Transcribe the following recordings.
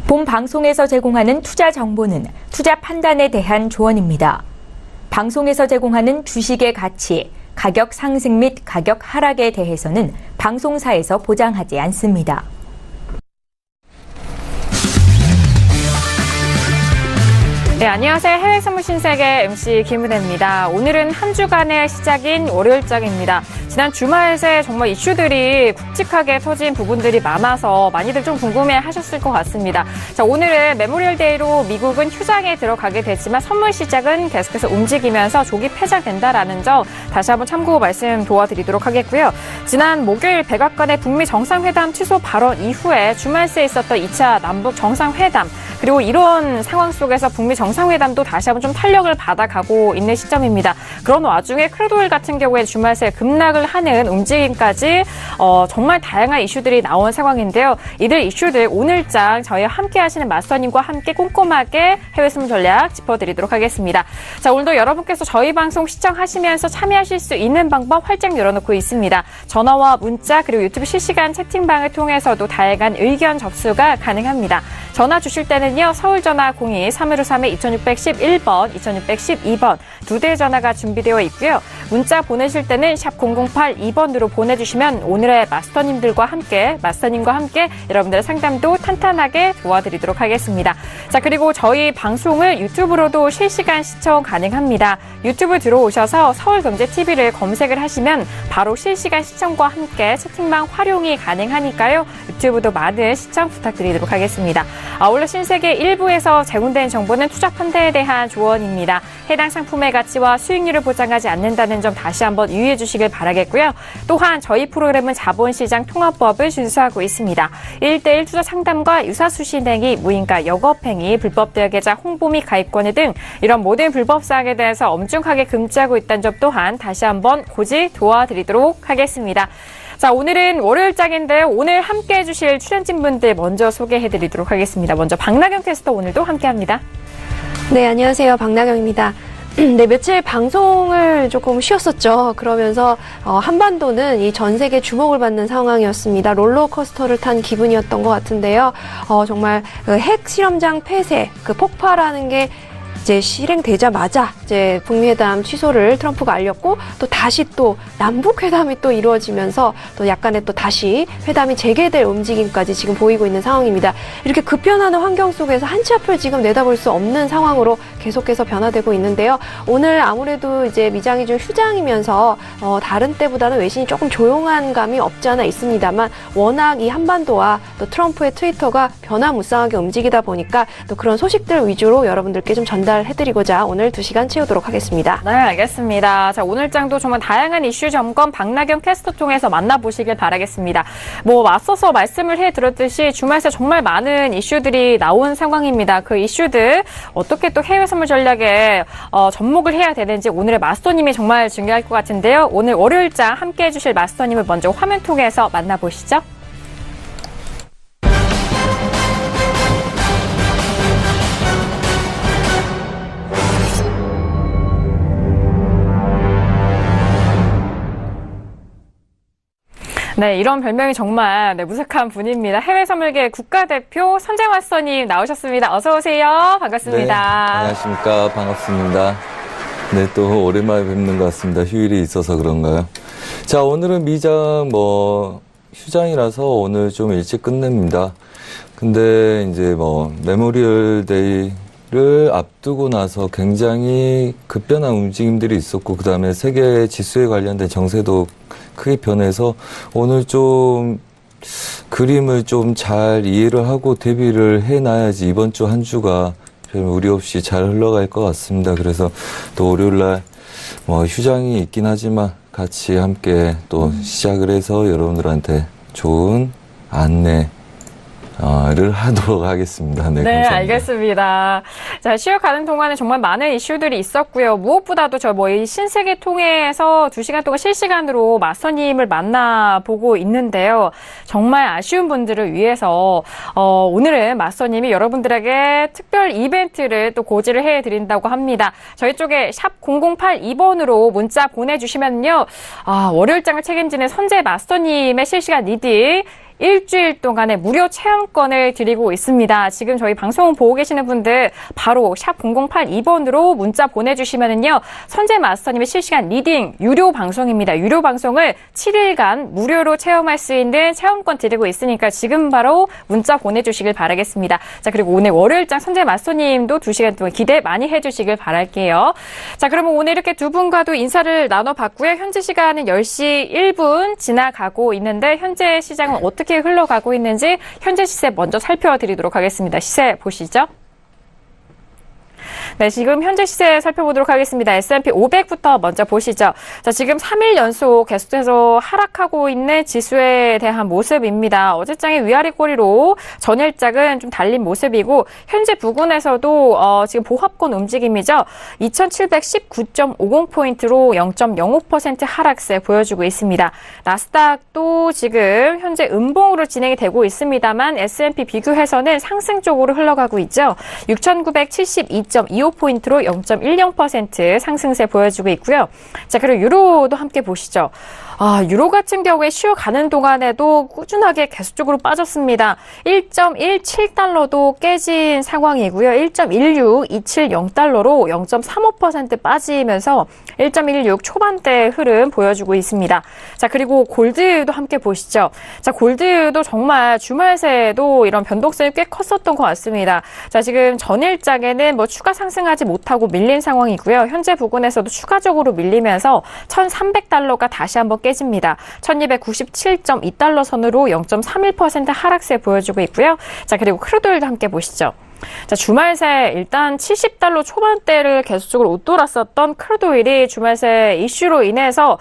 본 방송에서 제공하는 투자 정보는 투자 판단에 대한 조언입니다. 방송에서 제공하는 주식의 가치, 가격 상승 및 가격 하락에 대해서는 방송사에서 보장하지 않습니다. 네, 안녕하세요. 해외 선물 신세계 MC 김은혜입니다. 오늘은 한 주간의 시작인 월요일장입니다. 지난 주말 새 정말 이슈들이 굵직하게 터진 부분들이 많아서 많이들 좀 궁금해 하셨을 것 같습니다. 자, 오늘은 메모리얼 데이로 미국은 휴장에 들어가게 됐지만 선물 시작은 계속해서 움직이면서 조기 폐장된다라는 점 다시 한번 참고 말씀 도와드리도록 하겠고요. 지난 목요일 백악관의 북미 정상회담 취소 발언 이후에 주말 새 있었던 2차 남북 정상회담 그리고 이런 상황 속에서 북미 정상회담도 다시 한번 좀 탄력을 받아가고 있는 시점입니다. 그런 와중에 크루드오일 같은 경우에 주말 새 급락을 하는 움직임까지 정말 다양한 이슈들이 나온 상황인데요. 이들 이슈들 오늘장 저희와 함께 하시는 마스터님과 함께 꼼꼼하게 해외 선물 전략 짚어드리도록 하겠습니다. 자, 오늘도 여러분께서 저희 방송 시청하시면서 참여하실 수 있는 방법 활짝 열어놓고 있습니다. 전화와 문자 그리고 유튜브 실시간 채팅방을 통해서도 다양한 의견 접수가 가능합니다. 전화 주실 때는요. 서울 전화 02-3131-2611번, 2612번 두 대의 전화가 준비되어 있고요. 문자 보내실 때는 샵 0082번으로 보내주시면 오늘의 마스터님과 함께 여러분들의 상담도 탄탄하게 도와드리도록 하겠습니다. 자, 그리고 저희 방송을 유튜브로도 실시간 시청 가능합니다. 유튜브 들어오셔서 서울경제TV를 검색을 하시면 바로 실시간 시청과 함께 채팅방 활용이 가능하니까요. 유튜브도 많은 시청 부탁드리도록 하겠습니다. 아울러 신세계 1부에서 제공된 정보는 투자 판단에 대한 조언입니다. 해당 상품의 가치와 수익률을 보장하지 않는다는 점 다시 한번 유의해 주시길 바라겠고요. 또한 저희 프로그램은 자본시장 통합법을 준수하고 있습니다. 1대1 투자 상담과 유사수신 행위, 무인가 영업행위, 불법 대여계좌 홍보 및 가입권의 등 이런 모든 불법 사항에 대해서 엄중하게 금지하고 있다는 점 또한 다시 한번 고지 도와드리도록 하겠습니다. 자, 오늘은 월요일장인데요. 오늘 함께해 주실 출연진분들 먼저 소개해드리도록 하겠습니다. 먼저 박나경 캐스터 오늘도 함께합니다. 네, 안녕하세요. 박나경입니다. 네, 며칠 방송을 조금 쉬었었죠. 그러면서 한반도는 이 전 세계 주목을 받는 상황이었습니다. 롤러코스터를 탄 기분이었던 것 같은데요. 정말 그 핵 실험장 폐쇄, 그 폭파라는 게 이제 실행되자마자 이제 북미 회담 취소를 트럼프가 알렸고 또 다시 또 남북 회담이 또 이루어지면서 또 약간의 또 다시 회담이 재개될 움직임까지 지금 보이고 있는 상황입니다. 이렇게 급변하는 환경 속에서 한치 앞을 지금 내다볼 수 없는 상황으로 계속해서 변화되고 있는데요. 오늘 아무래도 이제 미장이 좀 휴장이면서 다른 때보다는 외신이 조금 조용한 감이 없지 않아 있습니다만 워낙 이 한반도와 또 트럼프의 트위터가 변화무쌍하게 움직이다 보니까 또 그런 소식들 위주로 여러분들께 좀 전달해드리고자 오늘 2시간 채우도록 하겠습니다. 네, 알겠습니다. 자, 오늘장도 정말 다양한 이슈 점검 박나경 캐스터 통해서 만나보시길 바라겠습니다. 맞서서 말씀을 해드렸듯이 주말 새 정말 많은 이슈들이 나온 상황입니다. 그 이슈들 어떻게 또 해외 선물 전략에 접목을 해야 되는지 오늘의 마스터님이 정말 중요할 것 같은데요. 오늘 월요일장 함께해 주실 마스터님을 먼저 화면 통해서 만나보시죠. 네, 이런 별명이 정말 무색한 분입니다. 해외 선물계 국가대표 선재 마스터님 나오셨습니다. 어서 오세요. 반갑습니다. 네, 안녕하십니까. 반갑습니다. 네, 또 오랜만에 뵙는 것 같습니다. 휴일이 있어서 그런가요? 자, 오늘은 미장 휴장이라서 오늘 좀 일찍 끝냅니다. 근데 이제 메모리얼 데이를 앞두고 나서 굉장히 급변한 움직임들이 있었고, 그 다음에 세계 지수에 관련된 정세도 크게 변해서 오늘 좀 그림을 좀 잘 이해를 하고 대비를 해놔야지 이번 주 한 주가 별 무리 없이 잘 흘러갈 것 같습니다. 그래서 또 월요일날 휴장이 있긴 하지만 같이 함께 또 시작을 해서 여러분들한테 좋은 안내 를 하도록 하겠습니다. 네, 감사합니다. 알겠습니다. 자, 쉬어가는 동안에 정말 많은 이슈들이 있었고요. 무엇보다도 이 신세계 통해서 2시간 동안 실시간으로 마스터님을 만나보고 있는데요. 정말 아쉬운 분들을 위해서 오늘은 마스터님이 여러분들에게 특별 이벤트를 또 고지를 해드린다고 합니다. 저희 쪽에 샵 0082번으로 문자 보내주시면요. 월요일장을 책임지는 선재 마스터님의 실시간 리딩 일주일 동안의 무료 체험권을 드리고 있습니다. 지금 저희 방송 보고 계시는 분들 바로 샵 0082번으로 문자 보내주시면은요. 선재 마스터님의 실시간 리딩 유료 방송입니다. 유료 방송을 7일간 무료로 체험할 수 있는 체험권 드리고 있으니까 지금 바로 문자 보내주시길 바라겠습니다. 자, 그리고 오늘 월요일장 선재 마스터님도 2시간 동안 기대 많이 해주시길 바랄게요. 자, 그러면 오늘 이렇게 두 분과도 인사를 나눠봤고요. 현재 시간은 10시 1분 지나가고 있는데 현재 시장은 어떻게 흘러가고 있는지 현재 시세 먼저 살펴드리도록 하겠습니다. 시세 보시죠. 네, 지금 현재 시세 살펴보도록 하겠습니다. S&P 500부터 먼저 보시죠. 자, 지금 3일 연속 계속해서 하락하고 있는 지수에 대한 모습입니다. 어제장의 위아래 꼬리로 전일장은 좀 달린 모습이고 현재 부근에서도 지금 보합권 움직임이죠. 2719.50포인트로 0.05% 하락세 보여주고 있습니다. 나스닥도 지금 현재 음봉으로 진행이 되고 있습니다만 S&P 비교해서는 상승 쪽으로 흘러가고 있죠. 6,972.25포인트로 0.10% 상승세 보여주고 있고요. 자, 그리고 유로도 함께 보시죠. 유로 같은 경우에 쉬어가는 동안에도 꾸준하게 계속적으로 빠졌습니다. 1.17달러도 깨진 상황이고요. 1.16270달러로 0.35% 빠지면서 1.16 초반대 흐름 보여주고 있습니다. 자, 그리고 골드도 함께 보시죠. 자, 골드도 정말 주말 새에도 이런 변동성이 꽤 컸었던 것 같습니다. 자, 지금 전일장에는 뭐 추가 상승하지 못하고 밀린 상황이고요. 현재 부근에서도 추가적으로 밀리면서 1,300달러가 다시 한번 깨집니다. 1297.2달러 선으로 0.31% 하락세 보여주고 있고요. 자, 그리고 크루드오일도 함께 보시죠. 자, 주말 새 일단 70달러 초반대를 계속적으로 웃돌았었던 크루드오일이 주말 새 이슈로 인해서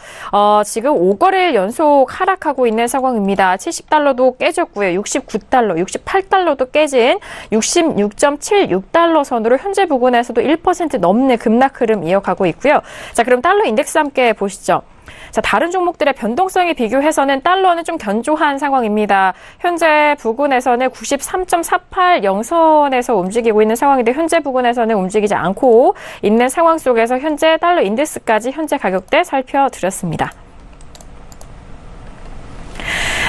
지금 5거래일 연속 하락하고 있는 상황입니다. 70달러도 깨졌고요. 69달러, 68달러도 깨진 66.76달러 선으로 현재 부근에서도 1% 넘는 급락 흐름 이어가고 있고요. 자, 그럼 달러 인덱스 함께 보시죠. 자, 다른 종목들의 변동성에 비교해서는 달러는 좀 견조한 상황입니다. 현재 부근에서는 93.480선에서 움직이고 있는 상황인데 현재 부근에서는 움직이지 않고 있는 상황 속에서 현재 달러 인덱스까지 현재 가격대 살펴드렸습니다.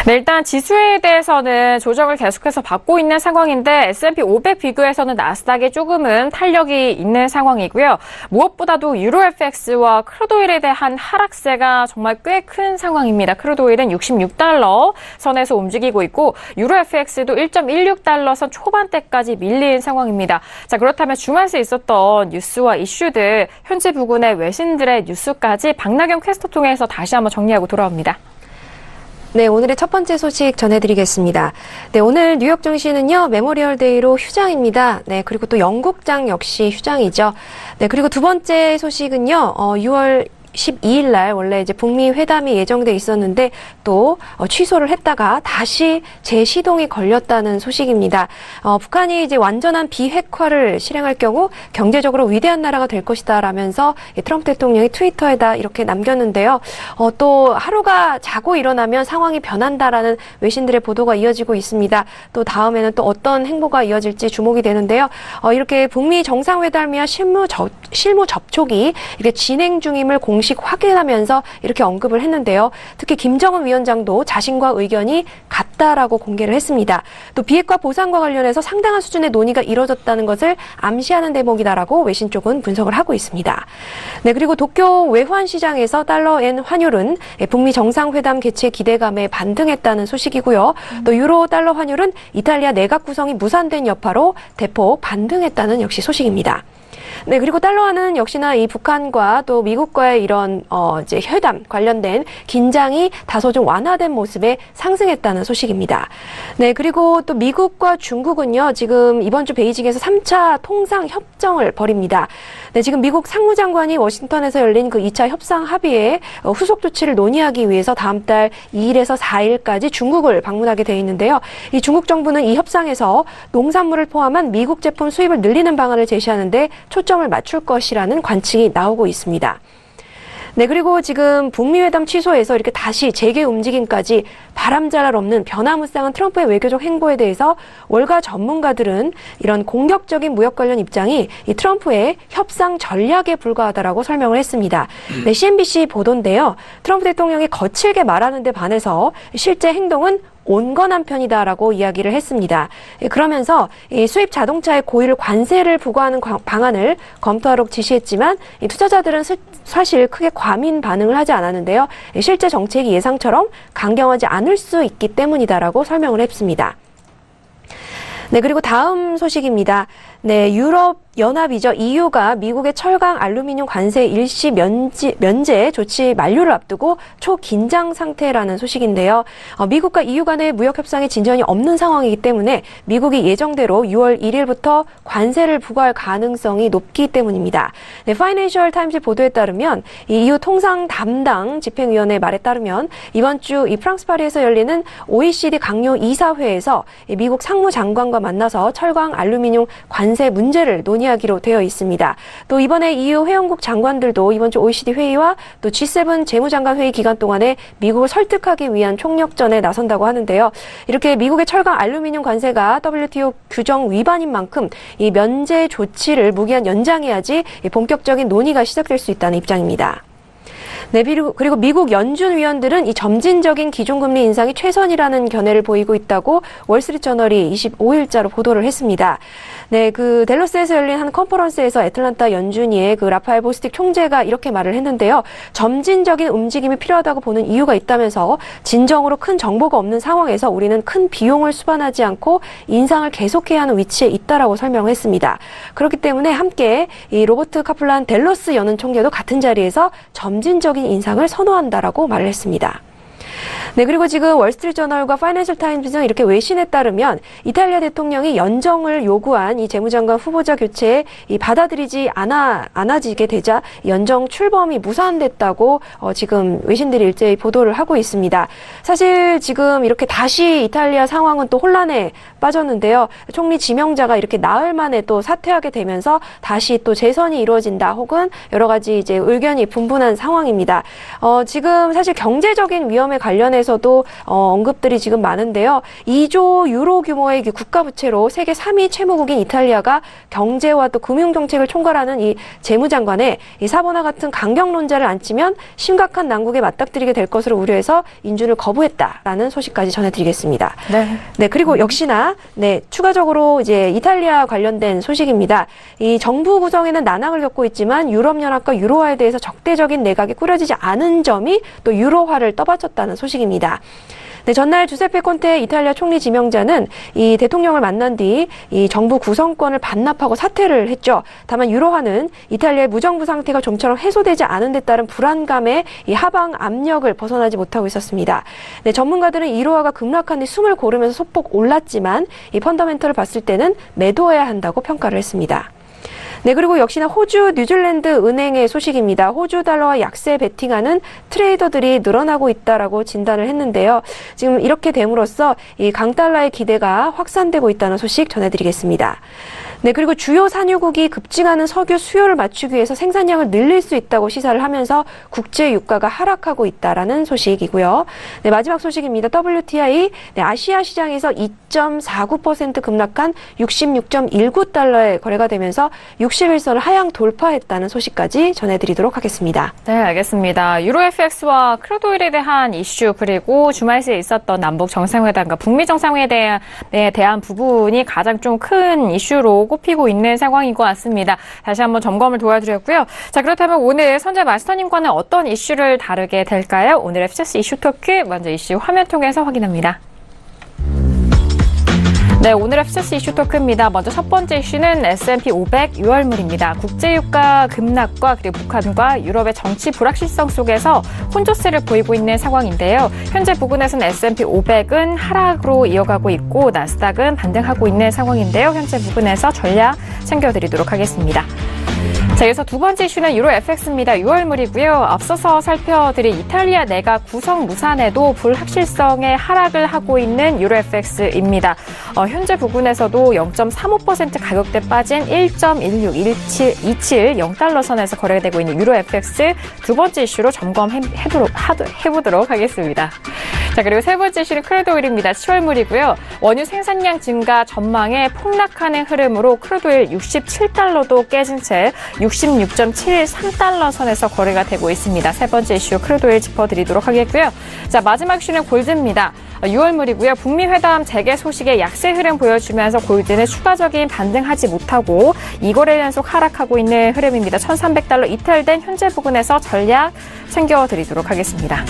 네, 일단 지수에 대해서는 조정을 계속해서 받고 있는 상황인데 S&P 500 비교해서는 나스닥에 조금은 탄력이 있는 상황이고요. 무엇보다도 유로 FX와 크루드오일에 대한 하락세가 정말 꽤 큰 상황입니다. 크루드오일은 66달러 선에서 움직이고 있고 유로 FX도 1.16달러 선 초반대까지 밀린 상황입니다. 자, 그렇다면 주말에 있었던 뉴스와 이슈들 현재 부근의 외신들의 뉴스까지 박나경 캐스터 통해서 다시 한번 정리하고 돌아옵니다. 네, 오늘의 첫 번째 소식 전해드리겠습니다. 네, 오늘 뉴욕 증시는요, 메모리얼 데이로 휴장입니다. 네, 그리고 또 영국장 역시 휴장이죠. 네, 그리고 두 번째 소식은요, 6월 12일 날 원래 이제 북미 회담이 예정돼 있었는데 또 취소를 했다가 다시 재시동이 걸렸다는 소식입니다. 북한이 이제 완전한 비핵화를 실행할 경우 경제적으로 위대한 나라가 될 것이다라면서 트럼프 대통령이 트위터에다 이렇게 남겼는데요. 또 하루가 자고 일어나면 상황이 변한다라는 외신들의 보도가 이어지고 있습니다. 또 다음에는 또 어떤 행보가 이어질지 주목이 되는데요. 이렇게 북미 정상회담이야 실무 접촉이 이렇게 진행 중임을 공식 확인하면서 이렇게 언급을 했는데요. 특히 김정은 위원장도 자신과 의견이 같다라고 공개를 했습니다. 또 비핵화 보상과 관련해서 상당한 수준의 논의가 이뤄졌다는 것을 암시하는 대목이다라고 외신 쪽은 분석을 하고 있습니다. 네, 그리고 도쿄 외환 시장에서 달러 엔 환율은 북미 정상회담 개최 기대감에 반등했다는 소식이고요. 또 유로 달러 환율은 이탈리아 내각 구성이 무산된 여파로 대폭 반등했다는 역시 소식입니다. 네, 그리고 달러화는 역시나 이 북한과 또 미국과의 이런 이제 회담 관련된 긴장이 다소 좀 완화된 모습에 상승했다는 소식입니다. 네, 그리고 또 미국과 중국은요, 지금 이번 주 베이징에서 3차 통상 협정을 벌입니다. 네, 지금 미국 상무장관이 워싱턴에서 열린 그 2차 협상 합의에 후속 조치를 논의하기 위해서 다음 달 2일에서 4일까지 중국을 방문하게 돼 있는데요. 이 중국 정부는 이 협상에서 농산물을 포함한 미국 제품 수입을 늘리는 방안을 제시하는데 초점을 맞출 것이라는 관측이 나오고 있습니다. 네, 그리고 지금 북미 회담 취소해서 이렇게 다시 재개 움직임까지 바람잘 없는 변화무쌍한 트럼프의 외교적 행보에 대해서 월가 전문가들은 이런 공격적인 무역 관련 입장이 이 트럼프의 협상 전략에 불과하다라고 설명을 했습니다. 네, CNBC 보도인데요. 트럼프 대통령이 거칠게 말하는 데 반해서 실제 행동은 온건한 편이다라고 이야기를 했습니다. 그러면서 이 수입 자동차의 고율 관세를 부과하는 방안을 검토하도록 지시했지만 이 투자자들은 사실 크게 과민 반응을 하지 않았는데요. 실제 정책이 예상처럼 강경하지 않을 수 있기 때문이다라고 설명을 했습니다. 네, 그리고 다음 소식입니다. 네, 유럽 연합이죠. EU가 미국의 철강 알루미늄 관세 일시 면제 조치 만료를 앞두고 초긴장 상태라는 소식인데요. 미국과 EU 간의 무역 협상에 진전이 없는 상황이기 때문에 미국이 예정대로 6월 1일부터 관세를 부과할 가능성이 높기 때문입니다. 네, 파이낸셜 타임즈 보도에 따르면 이 EU 통상 담당 집행위원회 말에 따르면 이번 주 이 프랑스 파리에서 열리는 OECD 강요 이사회에서 미국 상무장관과 만나서 철강 알루미늄 관세 문제를 논의하기로 되어 있습니다. 또 이번에 EU 회원국 장관들도 이번 주 OECD 회의와 또 G7 재무장관 회의 기간 동안에 미국을 설득하기 위한 총력전에 나선다고 하는데요. 이렇게 미국의 철강 알루미늄 관세가 WTO 규정 위반인 만큼 이 면제 조치를 무기한 연장해야지 본격적인 논의가 시작될 수 있다는 입장입니다. 네, 그리고 미국 연준 위원들은 이 점진적인 기준금리 인상이 최선이라는 견해를 보이고 있다고 월스트리트저널이 25일자로 보도를 했습니다. 네, 그 댈러스에서 열린 한 컨퍼런스에서 애틀란타 연준위의 그 라파엘 보스틱 총재가 이렇게 말을 했는데요. 점진적인 움직임이 필요하다고 보는 이유가 있다면서 진정으로 큰 정보가 없는 상황에서 우리는 큰 비용을 수반하지 않고 인상을 계속해야 하는 위치에 있다라고 설명했습니다. 그렇기 때문에 함께 이 로버트 카플란 댈러스 연은 총재도 같은 자리에서 점진적인 인상을 선호한다라고 말을 했습니다. 네, 그리고 지금 월스트리트저널과 파이낸셜 타임즈는 이렇게 외신에 따르면 이탈리아 대통령이 연정을 요구한 이 재무장관 후보자 교체에 이 받아들이지 않아지게 되자 연정 출범이 무산됐다고 지금 외신들이 일제히 보도를 하고 있습니다. 사실 지금 이렇게 다시 이탈리아 상황은 또 혼란에 빠졌는데요. 총리 지명자가 이렇게 나흘 만에 또 사퇴하게 되면서 다시 또 재선이 이루어진다 혹은 여러 가지 이제 의견이 분분한 상황입니다. 지금 사실 경제적인 위험에 관련해서도 언급들이 지금 많은데요. 2조 유로 규모의 국가 부채로 세계 3위 채무국인 이탈리아가 경제와 또 금융 정책을 총괄하는 이 재무장관에 이 사보나 같은 강경론자를 앉히면 심각한 난국에 맞닥뜨리게 될 것으로 우려해서 인준을 거부했다라는 소식까지 전해드리겠습니다. 네, 그리고 역시나 네, 추가적으로 이제 이탈리아 관련된 소식입니다. 이 정부 구성에는 난항을 겪고 있지만 유럽연합과 유로화에 대해서 적대적인 내각이 꾸려지지 않은 점이 또 유로화를 떠받쳤다는 소식입니다. 네, 전날 주세페 콘테 이탈리아 총리 지명자는 이 대통령을 만난 뒤 이 정부 구성권을 반납하고 사퇴를 했죠. 다만 유로화는 이탈리아의 무정부 상태가 좀처럼 해소되지 않은 데 따른 불안감에 이 하방 압력을 벗어나지 못하고 있었습니다. 네, 전문가들은 유로화가 급락한 뒤 숨을 고르면서 소폭 올랐지만 이 펀더멘털을 봤을 때는 매도해야 한다고 평가를 했습니다. 네, 그리고 역시나 호주 뉴질랜드 은행의 소식입니다. 호주 달러와 약세 베팅하는 트레이더들이 늘어나고 있다라고 진단을 했는데요. 지금 이렇게 됨으로써 이 강달러의 기대가 확산되고 있다는 소식 전해드리겠습니다. 네, 그리고 주요 산유국이 급증하는 석유 수요를 맞추기 위해서 생산량을 늘릴 수 있다고 시사를 하면서 국제 유가가 하락하고 있다라는 소식이고요. 네, 마지막 소식입니다. WTI 네, 아시아 시장에서 2.49% 급락한 66.19달러에 거래가 되면서 61선을 하향 돌파했다는 소식까지 전해드리도록 하겠습니다. 네, 알겠습니다. 유로 FX와 크루드 오일에 대한 이슈 그리고 주말 새에 있었던 남북 정상회담과 북미 정상회담에 대한 부분이 가장 좀 큰 이슈로 꼽히고 있는 상황인 것 같습니다. 다시 한번 점검을 도와드렸고요. 자, 그렇다면 오늘 선재 마스터님과는 어떤 이슈를 다루게 될까요? 오늘의 FCC 이슈 토크 먼저 이슈 화면 통해서 확인합니다. 네, 오늘의 FCC 이슈 토크입니다. 먼저 첫 번째 이슈는 S&P 500 6월물입니다. 국제유가 급락과 그리고 북한과 유럽의 정치 불확실성 속에서 혼조세를 보이고 있는 상황인데요. 현재 부근에서는 S&P 500은 하락으로 이어가고 있고 나스닥은 반등하고 있는 상황인데요. 현재 부근에서 전략 챙겨드리도록 하겠습니다. 자, 그래서 두 번째 이슈는 유로 FX입니다. 6월물이고요. 앞서서 살펴드린 이탈리아 내각 구성 무산에도 불확실성의 하락을 하고 있는 유로 FX입니다. 현재 부근에서도 0.35% 가격대 빠진 1.1627 0달러 선에서 거래되고 있는 유로 FX 두 번째 이슈로 점검해보도록 하겠습니다. 자, 그리고 세 번째 이슈는 크루드 오일입니다. 10월물이고요. 원유 생산량 증가 전망에 폭락하는 흐름으로 크루드 오일 67달러도 깨진 채 66.73달러 선에서 거래가 되고 있습니다. 세 번째 이슈 크루드 오일 짚어드리도록 하겠고요. 자, 마지막 이슈는 골드입니다. 6월물이고요. 북미 회담 재개 소식에 약세 흐름 보여주면서 골드는 추가적인 반등하지 못하고 2거래 연속 하락하고 있는 흐름입니다. 1,300달러 이탈된 현재 부근에서 전략 챙겨드리도록 하겠습니다.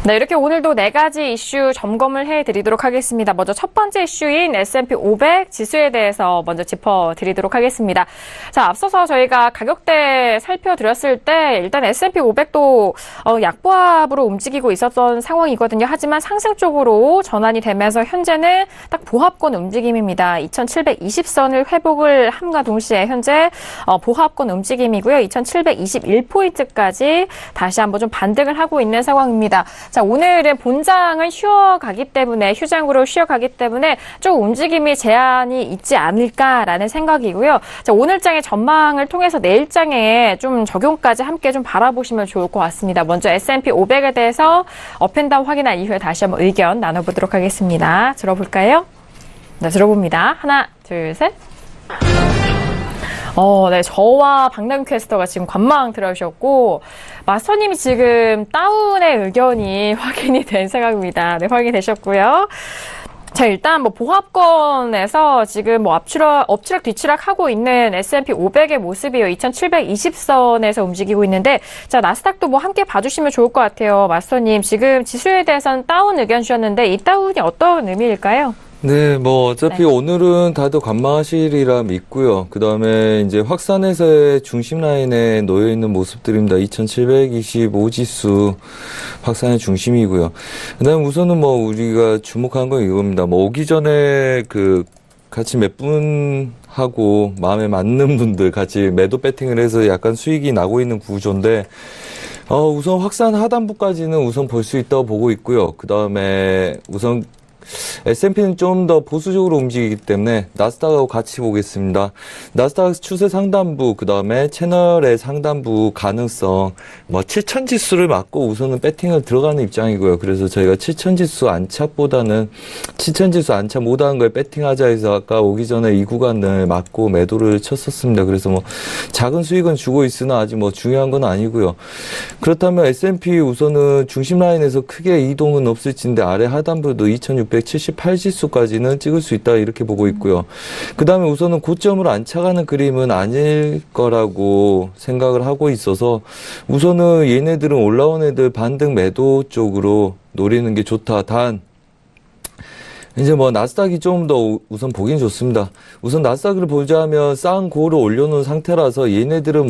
네, 이렇게 오늘도 4가지 이슈 점검을 해드리도록 하겠습니다. 먼저 첫 번째 이슈인 S&P 500 지수에 대해서 먼저 짚어드리도록 하겠습니다. 자, 앞서서 저희가 가격대 살펴드렸을 때 일단 S&P 500도 약보합으로 움직이고 있었던 상황이거든요. 하지만 상승 쪽으로 전환이 되면서 현재는 딱 보합권 움직임입니다. 2720선을 회복을 함과 동시에 현재 보합권 움직임이고요. 2721포인트까지 다시 한번 좀 반등을 하고 있는 상황입니다. 자, 오늘은 본장은 휴장으로 쉬어가기 때문에 좀 움직임이 제한이 있지 않을까라는 생각이고요. 자, 오늘장의 전망을 통해서 내일장에 좀 적용까지 함께 좀 바라보시면 좋을 것 같습니다. 먼저 S&P 500에 대해서 업앤다운 확인한 이후에 다시 한번 의견 나눠보도록 하겠습니다. 들어볼까요? 네, 들어봅니다. 하나, 둘, 셋. 네, 저와 박남규 캐스터가 지금 관망 들어오셨고, 마스터님이 지금 다운의 의견이 확인이 된 상황입니다. 네, 확인되셨고요. 자, 일단 보합권에서 지금 엎치락 뒤치락 하고 있는 S&P 500의 모습이요. 2720선에서 움직이고 있는데, 자, 나스닥도 함께 봐주시면 좋을 것 같아요. 마스터님, 지금 지수에 대해서는 다운 의견 주셨는데, 이 다운이 어떤 의미일까요? 네, 어차피 네. 오늘은 다들 관망하시리라 믿고요. 그 다음에 이제 확산해서의 중심 라인에 놓여있는 모습들입니다. 2725 지수 확산의 중심이고요. 그 다음에 우선은 우리가 주목한 건 이겁니다. 오기 전에 같이 몇 분하고 마음에 맞는 분들 같이 매도 배팅을 해서 약간 수익이 나고 있는 구조인데, 우선 확산 하단부까지는 우선 볼 수 있다고 보고 있고요. 그 다음에 우선 S&P는 좀 더 보수적으로 움직이기 때문에 나스닥하고 같이 보겠습니다. 나스닥 추세 상단부, 그 다음에 채널의 상단부 가능성, 7000 지수를 맞고 우선은 배팅을 들어가는 입장이고요. 그래서 저희가 7000 지수 안착보다는 7000 지수 안착 못하는 거에 배팅하자 해서 아까 오기 전에 이 구간을 맞고 매도를 쳤었습니다. 그래서 작은 수익은 주고 있으나 아직 중요한 건 아니고요. 그렇다면 S&P 우선은 중심 라인에서 크게 이동은 없을진데 아래 하단부도 2678 지수까지는 찍을 수 있다 이렇게 보고 있고요. 그 다음에 우선은 고점으로 안착하는 그림은 아닐 거라고 생각을 하고 있어서 우선은 얘네들은 올라온 애들 반등 매도 쪽으로 노리는 게 좋다. 단 이제 나스닥이 좀 더 우선 보긴 좋습니다. 우선 나스닥을 보자면 쌓은 고를 올려놓은 상태라서 얘네들은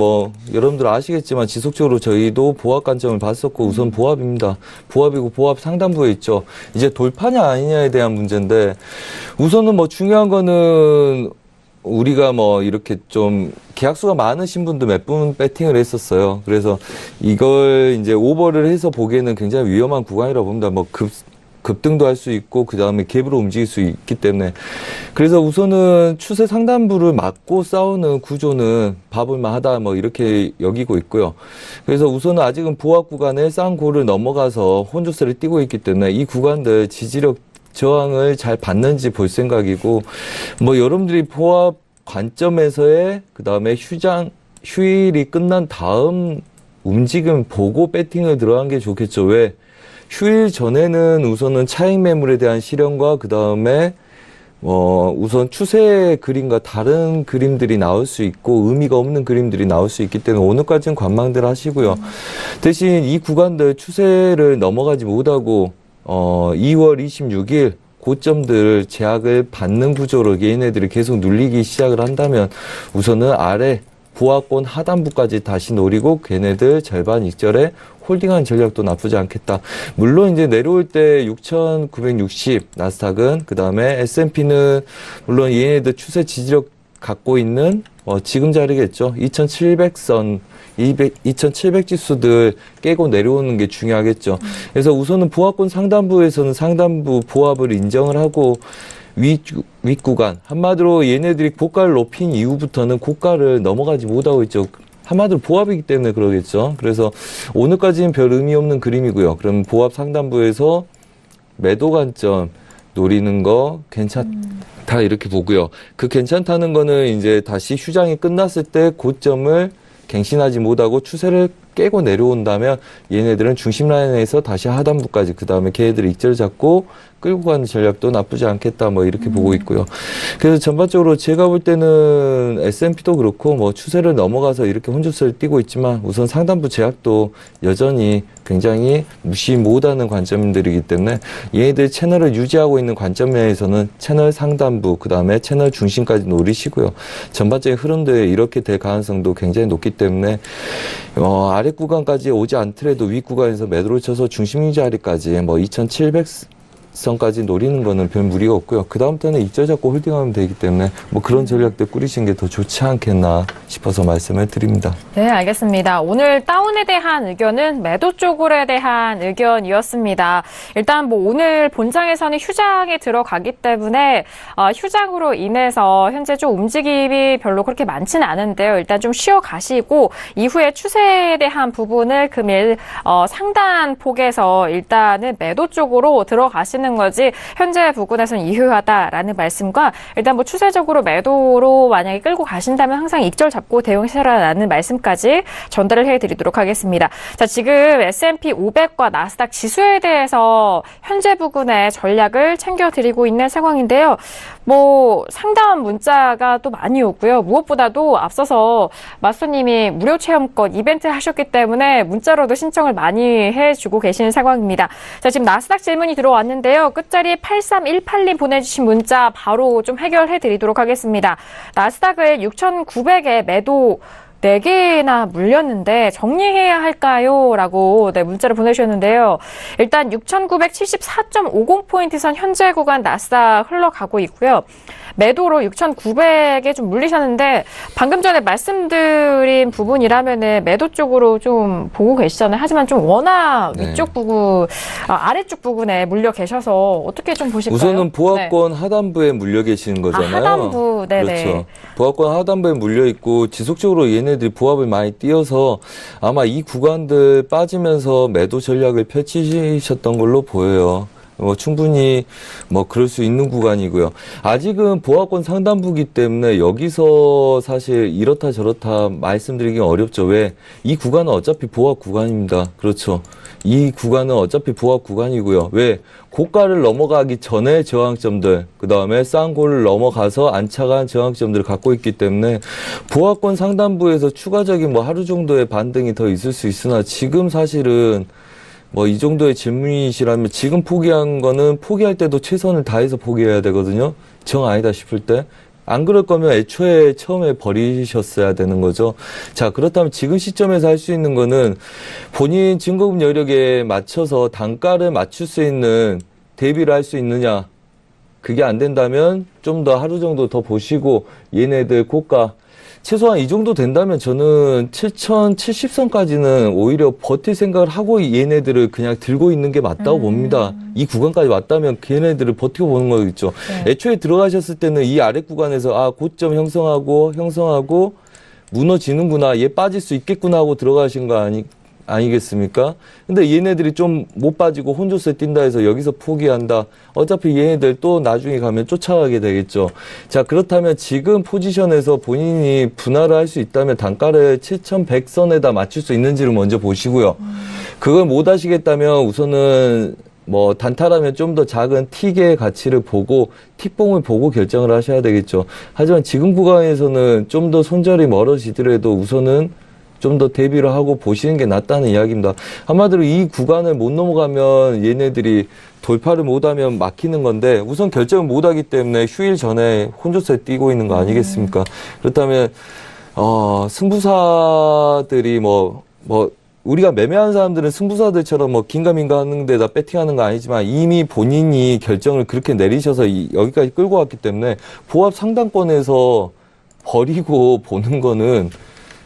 여러분들 아시겠지만 지속적으로 저희도 보합 관점을 봤었고 우선 보합입니다. 보합이고 보합 상단부에 있죠. 이제 돌파냐 아니냐에 대한 문제인데 우선은 중요한 거는 우리가 이렇게 좀 계약수가 많으신 분도 몇 분 배팅을 했었어요. 그래서 이걸 이제 오버를 해서 보기에는 굉장히 위험한 구간이라고 봅니다. 급등도 할 수 있고 그 다음에 갭으로 움직일 수 있기 때문에 그래서 우선은 추세 상단부를 막고 싸우는 구조는 봐볼만 하다 이렇게 여기고 있고요. 그래서 우선은 아직은 보합 구간에 싼 고를 넘어가서 혼조세를 띄고 있기 때문에 이 구간들 지지력 저항을 잘 받는지 볼 생각이고 여러분들이 보합 관점에서의 그 다음에 휴일이 끝난 다음 움직임 보고 배팅을 들어간 게 좋겠죠. 왜? 휴일 전에는 우선은 차익 매물에 대한 실현과 그 다음에 우선 추세 그림과 다른 그림들이 나올 수 있고 의미가 없는 그림들이 나올 수 있기 때문에 오늘까지는 관망들 하시고요. 대신 이 구간들 추세를 넘어가지 못하고 2월 26일 고점들 제약을 받는 구조로 얘네들이 계속 눌리기 시작을 한다면 우선은 아래 보합권 하단부까지 다시 노리고 걔네들 절반 익절에 홀딩하는 전략도 나쁘지 않겠다. 물론 이제 내려올 때 6,960 나스닥은 그 다음에 S&P는 물론 얘네들 추세 지지력 갖고 있는 지금 자리겠죠. 2,700선 2,700 지수들 깨고 내려오는 게 중요하겠죠. 그래서 우선은 보합권 상단부에서는 상단부 보합을 인정을 하고 윗구간 한마디로 얘네들이 고가를 높인 이후부터는 고가를 넘어가지 못하고 있죠. 한마디로 보합이기 때문에 그러겠죠. 그래서 오늘까지는 별 의미 없는 그림이고요. 그럼 보합 상단부에서 매도 관점 노리는 거 괜찮다 이렇게 보고요. 그 괜찮다는 거는 이제 다시 휴장이 끝났을 때 고점을 갱신하지 못하고 추세를 깨고 내려온다면 얘네들은 중심 라인에서 다시 하단부까지 그 다음에 걔네들이 익절 잡고 끌고 가는 전략도 나쁘지 않겠다 뭐 이렇게 보고 있고요. 그래서 전반적으로 제가 볼 때는 S&P도 그렇고 뭐 추세를 넘어가서 이렇게 혼조세를 띄고 있지만 우선 상단부 제약도 여전히 굉장히 무시 못하는 관점들이기 때문에 얘네들 채널을 유지하고 있는 관점 내에서는 채널 상단부 그 다음에 채널 중심까지 노리시고요. 전반적인 흐름들에 이렇게 될 가능성도 굉장히 높기 때문에 아래 구간까지 오지 않더라도 위 구간에서 매도를 쳐서 중심 유지하리까지 뭐 2700선까지 노리는 거는 별 무리가 없고요. 그 다음부터는 입절 잡고 홀딩하면 되기 때문에 뭐 그런 전략들 꾸리신 게 더 좋지 않겠나 싶어서 말씀을 드립니다. 네, 알겠습니다. 오늘 다운에 대한 의견은 매도 쪽으로에 대한 의견이었습니다. 일단 뭐 오늘 본장에서는 휴장에 들어가기 때문에 휴장으로 인해서 현재 좀 움직임이 별로 그렇게 많지는 않은데요. 일단 좀 쉬어 가시고 이후에 추세에 대한 부분을 금일 상단 폭에서 일단은 매도 쪽으로 들어가시는 거지 현재 부근에서는 이유하다라는 말씀과 일단 뭐 추세적으로 매도로 만약에 끌고 가신다면 항상 익절 잡고 대응하시라는 말씀까지 전달을 해드리도록 하겠습니다. 자, 지금 S&P 500과 나스닥 지수에 대해서 현재 부근의 전략을 챙겨드리고 있는 상황인데요. 뭐 상담 문자가 또 많이 오고요. 무엇보다도 앞서서 마수님이 무료 체험권 이벤트 하셨기 때문에 문자로도 신청을 많이 해주고 계시는 상황입니다. 자, 지금 나스닥 질문이 들어왔는데요. 끝자리 8318님 보내주신 문자 바로 좀 해결해 드리도록 하겠습니다. 나스닥을 6,900에 매도 4개나 물렸는데 정리해야 할까요? 라고 문자를 보내주셨는데요. 일단 6,974.50포인트 선 현재 구간 나스닥 흘러가고 있고요. 매도로 6,900에 좀 물리셨는데 방금 전에 말씀드린 부분이라면은 매도 쪽으로 좀 보고 계시잖아요. 하지만 좀 워낙 위쪽 부분, 아래쪽 부분에 물려 계셔서 어떻게 좀 보실까요? 우선은 보합권 하단부에 물려 계시는 거잖아요. 하단부, 네네. 그렇죠. 보합권 하단부에 물려 있고 지속적으로 얘네들이 보합을 많이 띄어서 아마 이 구간들 빠지면서 매도 전략을 펼치셨던 걸로 보여요. 충분히 그럴 수 있는 구간이고요. 아직은 보합권 상단부기 때문에 여기서 사실 이렇다 저렇다 말씀드리기 어렵죠. 왜? 이 구간은 어차피 보합 구간입니다. 그렇죠. 이 구간은 어차피 보합 구간이고요. 왜? 고가를 넘어가기 전에 저항점들, 그 다음에 싼 고를 넘어가서 안착한 저항점들을 갖고 있기 때문에 보합권 상단부에서 추가적인 하루 정도의 반등이 더 있을 수 있으나 지금 사실은 이 정도의 질문이시라면 지금 포기한 거는 포기할 때도 최선을 다해서 포기해야 되거든요. 정 아니다 싶을 때. 안 그럴 거면 애초에 처음에 버리셨어야 되는 거죠. 자, 그렇다면 지금 시점에서 할 수 있는 거는 본인 증거금 여력에 맞춰서 단가를 맞출 수 있는 대비를 할 수 있느냐. 그게 안 된다면 좀 더 하루 정도 더 보시고 얘네들 고가 최소한 이 정도 된다면 저는 7,070선까지는 오히려 버틸 생각을 하고 얘네들을 그냥 들고 있는 게 맞다고 봅니다. 이 구간까지 왔다면 걔네들을 버티고 보는 거겠죠. 네. 애초에 들어가셨을 때는 이 아래 구간에서 고점 형성하고 무너지는구나, 얘 빠질 수 있겠구나 하고 들어가신 거 아니겠습니까? 근데 얘네들이 좀 못 빠지고 혼조세 뛴다 해서 여기서 포기한다. 어차피 얘네들 또 나중에 가면 쫓아가게 되겠죠. 자, 그렇다면 지금 포지션에서 본인이 분할을 할 수 있다면 단가를 7,100선에다 맞출 수 있는지를 먼저 보시고요. 그걸 못 하시겠다면 우선은 단타라면 좀 더 작은 틱의 가치를 보고 틱봉을 보고 결정을 하셔야 되겠죠. 하지만 지금 구간에서는 좀 더 손절이 멀어지더라도 우선은 좀 더 대비를 하고 보시는 게 낫다는 이야기입니다. 한마디로 이 구간을 못 넘어가면 얘네들이 돌파를 못하면 막히는 건데 우선 결정을 못하기 때문에 휴일 전에 혼조세 뛰고 있는 거 아니겠습니까? 그렇다면 승부사들이 우리가 매매하는 사람들은 승부사들처럼 긴가민가 하는 데다 배팅하는 거 아니지만 이미 본인이 결정을 그렇게 내리셔서 여기까지 끌고 왔기 때문에 보합 상단권에서 버리고 보는 거는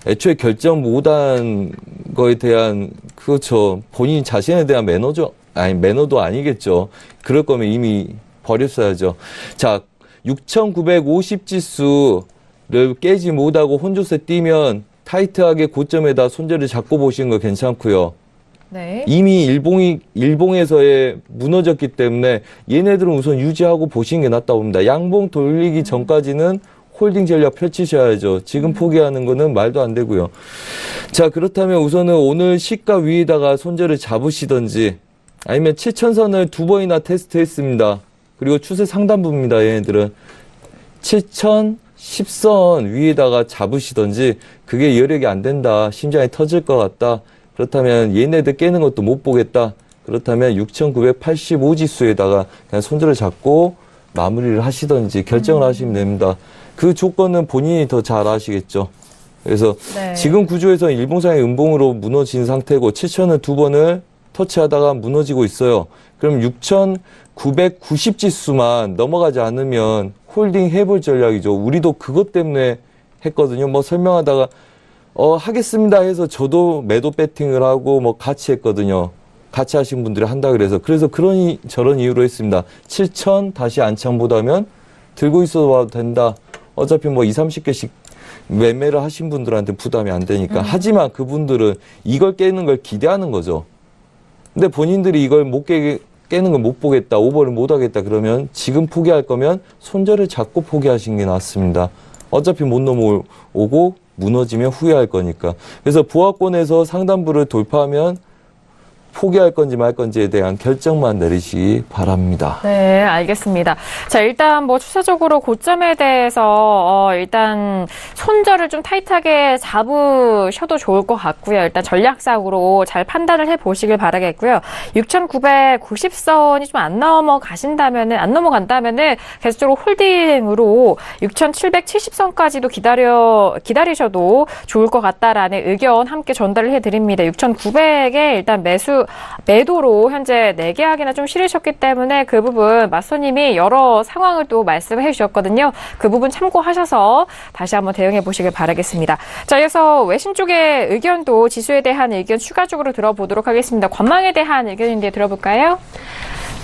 애초에 결정 못한 거에 대한 그렇죠. 본인 자신에 대한 매너도 아니겠죠. 그럴 거면 이미 버렸어야죠. 자, 6,950 지수를 깨지 못하고 혼조세 뛰면 타이트하게 고점에다 손절을 잡고 보시는 거 괜찮고요. 네. 이미 일봉에서의 무너졌기 때문에 얘네들은 우선 유지하고 보시는 게 낫다고 봅니다. 양봉 돌리기 전까지는 홀딩 전략 펼치셔야죠. 지금 포기하는 거는 말도 안 되고요. 자, 그렇다면 우선은 오늘 시가 위에다가 손절을 잡으시던지 아니면 7,000선을 2번이나 테스트했습니다. 그리고 추세 상단부입니다. 얘네들은 7,010선 위에다가 잡으시던지 그게 여력이 안 된다. 심장이 터질 것 같다. 그렇다면 얘네들 깨는 것도 못 보겠다. 그렇다면 6,985지수에다가 그냥 손절을 잡고 마무리를 하시던지 결정을 하시면 됩니다. 그 조건은 본인이 더 잘 아시겠죠. 그래서 네. 지금 구조에서 일봉상의 음봉으로 무너진 상태고 7,000을 2번을 터치하다가 무너지고 있어요. 그럼 6,990지수만 넘어가지 않으면 홀딩 해볼 전략이죠. 우리도 그것 때문에 했거든요. 뭐 설명하다가 하겠습니다 해서 저도 매도 배팅을 하고 뭐 같이 했거든요. 같이 하신 분들이 한다 그래서 저런 이유로 했습니다. 7,000 다시 안창보다면 들고 있어도 봐도 된다. 어차피 뭐 20-30개씩 매매를 하신 분들한테 부담이 안 되니까. 하지만 그분들은 이걸 깨는 걸 기대하는 거죠. 근데 본인들이 이걸 깨는 걸 못 보겠다, 오버를 못 하겠다 그러면 지금 포기할 거면 손절을 잡고 포기하시는 게 낫습니다. 어차피 못 넘어오고 무너지면 후회할 거니까. 그래서 보합권에서 상단부를 돌파하면 포기할 건지 말 건지에 대한 결정만 내리시기 바랍니다. 네, 알겠습니다. 자, 일단 뭐 추세적으로 고점에 대해서 일단 손절을 좀 타이트하게 잡으셔도 좋을 것 같고요. 일단 전략상으로 잘 판단을 해보시길 바라겠고요. 6,990선이 좀 안 넘어간다면은 계속적으로 홀딩으로 6,770선까지도 기다리셔도 좋을 것 같다라는 의견 함께 전달을 해드립니다. 6,900에 일단 매도로 현재 4계약이나 좀 실으셨기 때문에 그 부분 맞서님이 여러 상황을 또 말씀해 주셨거든요. 그 부분 참고하셔서 다시 한번 대응해 보시길 바라겠습니다. 자, 이어서 외신 쪽의 의견도 지수에 대한 의견 추가적으로 들어보도록 하겠습니다. 관망에 대한 의견인데 들어볼까요?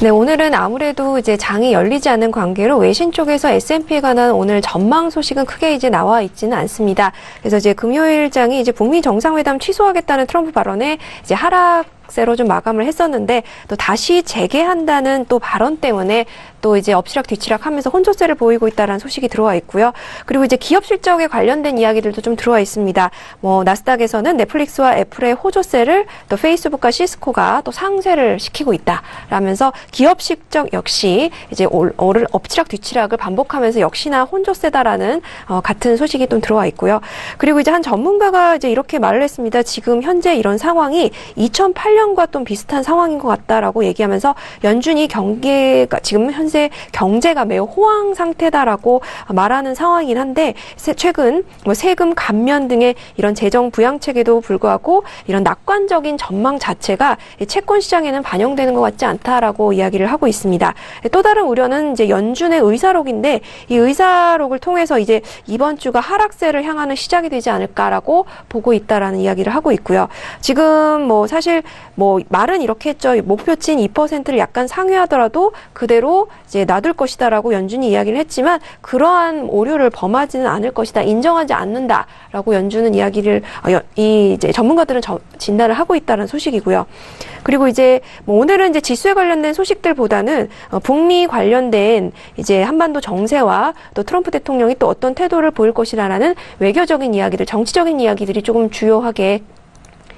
네, 오늘은 아무래도 이제 장이 열리지 않은 관계로 외신 쪽에서 S&P에 관한 오늘 전망 소식은 크게 이제 나와 있지는 않습니다. 그래서 이제 금요일장이 이제 북미 정상회담 취소하겠다는 트럼프 발언에 이제 하락세로 좀 마감을 했었는데 또 다시 재개한다는 또 발언 때문에 또 이제 엎치락 뒤치락 하면서 혼조세를 보이고 있다는 소식이 들어와 있고요. 그리고 이제 기업 실적에 관련된 이야기들도 좀 들어와 있습니다. 뭐 나스닥에서는 넷플릭스와 애플의 호조세를 또 페이스북과 시스코가 또 상쇄를 시키고 있다라면서 기업 실적 역시 이제 엎치락 뒤치락을 반복하면서 역시나 혼조세다라는 같은 소식이 좀 들어와 있고요. 그리고 이제 한 전문가가 이제 이렇게 말을 했습니다. 지금 현재 이런 상황이 2008년과 좀 비슷한 상황인 것 같다라고 얘기하면서 연준이 지금 현재 경제가 매우 호황 상태다라고 말하는 상황이긴 한데 최근 뭐 세금 감면 등의 이런 재정 부양책에도 불구하고 이런 낙관적인 전망 자체가 채권 시장에는 반영되는 것 같지 않다라고 이야기를 하고 있습니다. 또 다른 우려는 이제 연준의 의사록인데 이 의사록을 통해서 이제 이번 주가 하락세를 향하는 시작이 되지 않을까라고 보고 있다라는 이야기를 하고 있고요. 지금 뭐 사실 뭐 말은 이렇게 했죠. 목표치인 2%를 약간 상회하더라도 그대로 이제 놔둘 것이다라고 연준이 이야기를 했지만 그러한 오류를 범하지는 않을 것이다. 인정하지 않는다라고 연준은 이야기를 이제 전문가들은 진단을 하고 있다는 소식이고요. 그리고 이제 뭐 오늘은 이제 지수에 관련된 소식들보다는 북미 관련된 이제 한반도 정세와 또 트럼프 대통령이 또 어떤 태도를 보일 것이라는 외교적인 이야기들, 정치적인 이야기들이 조금 주요하게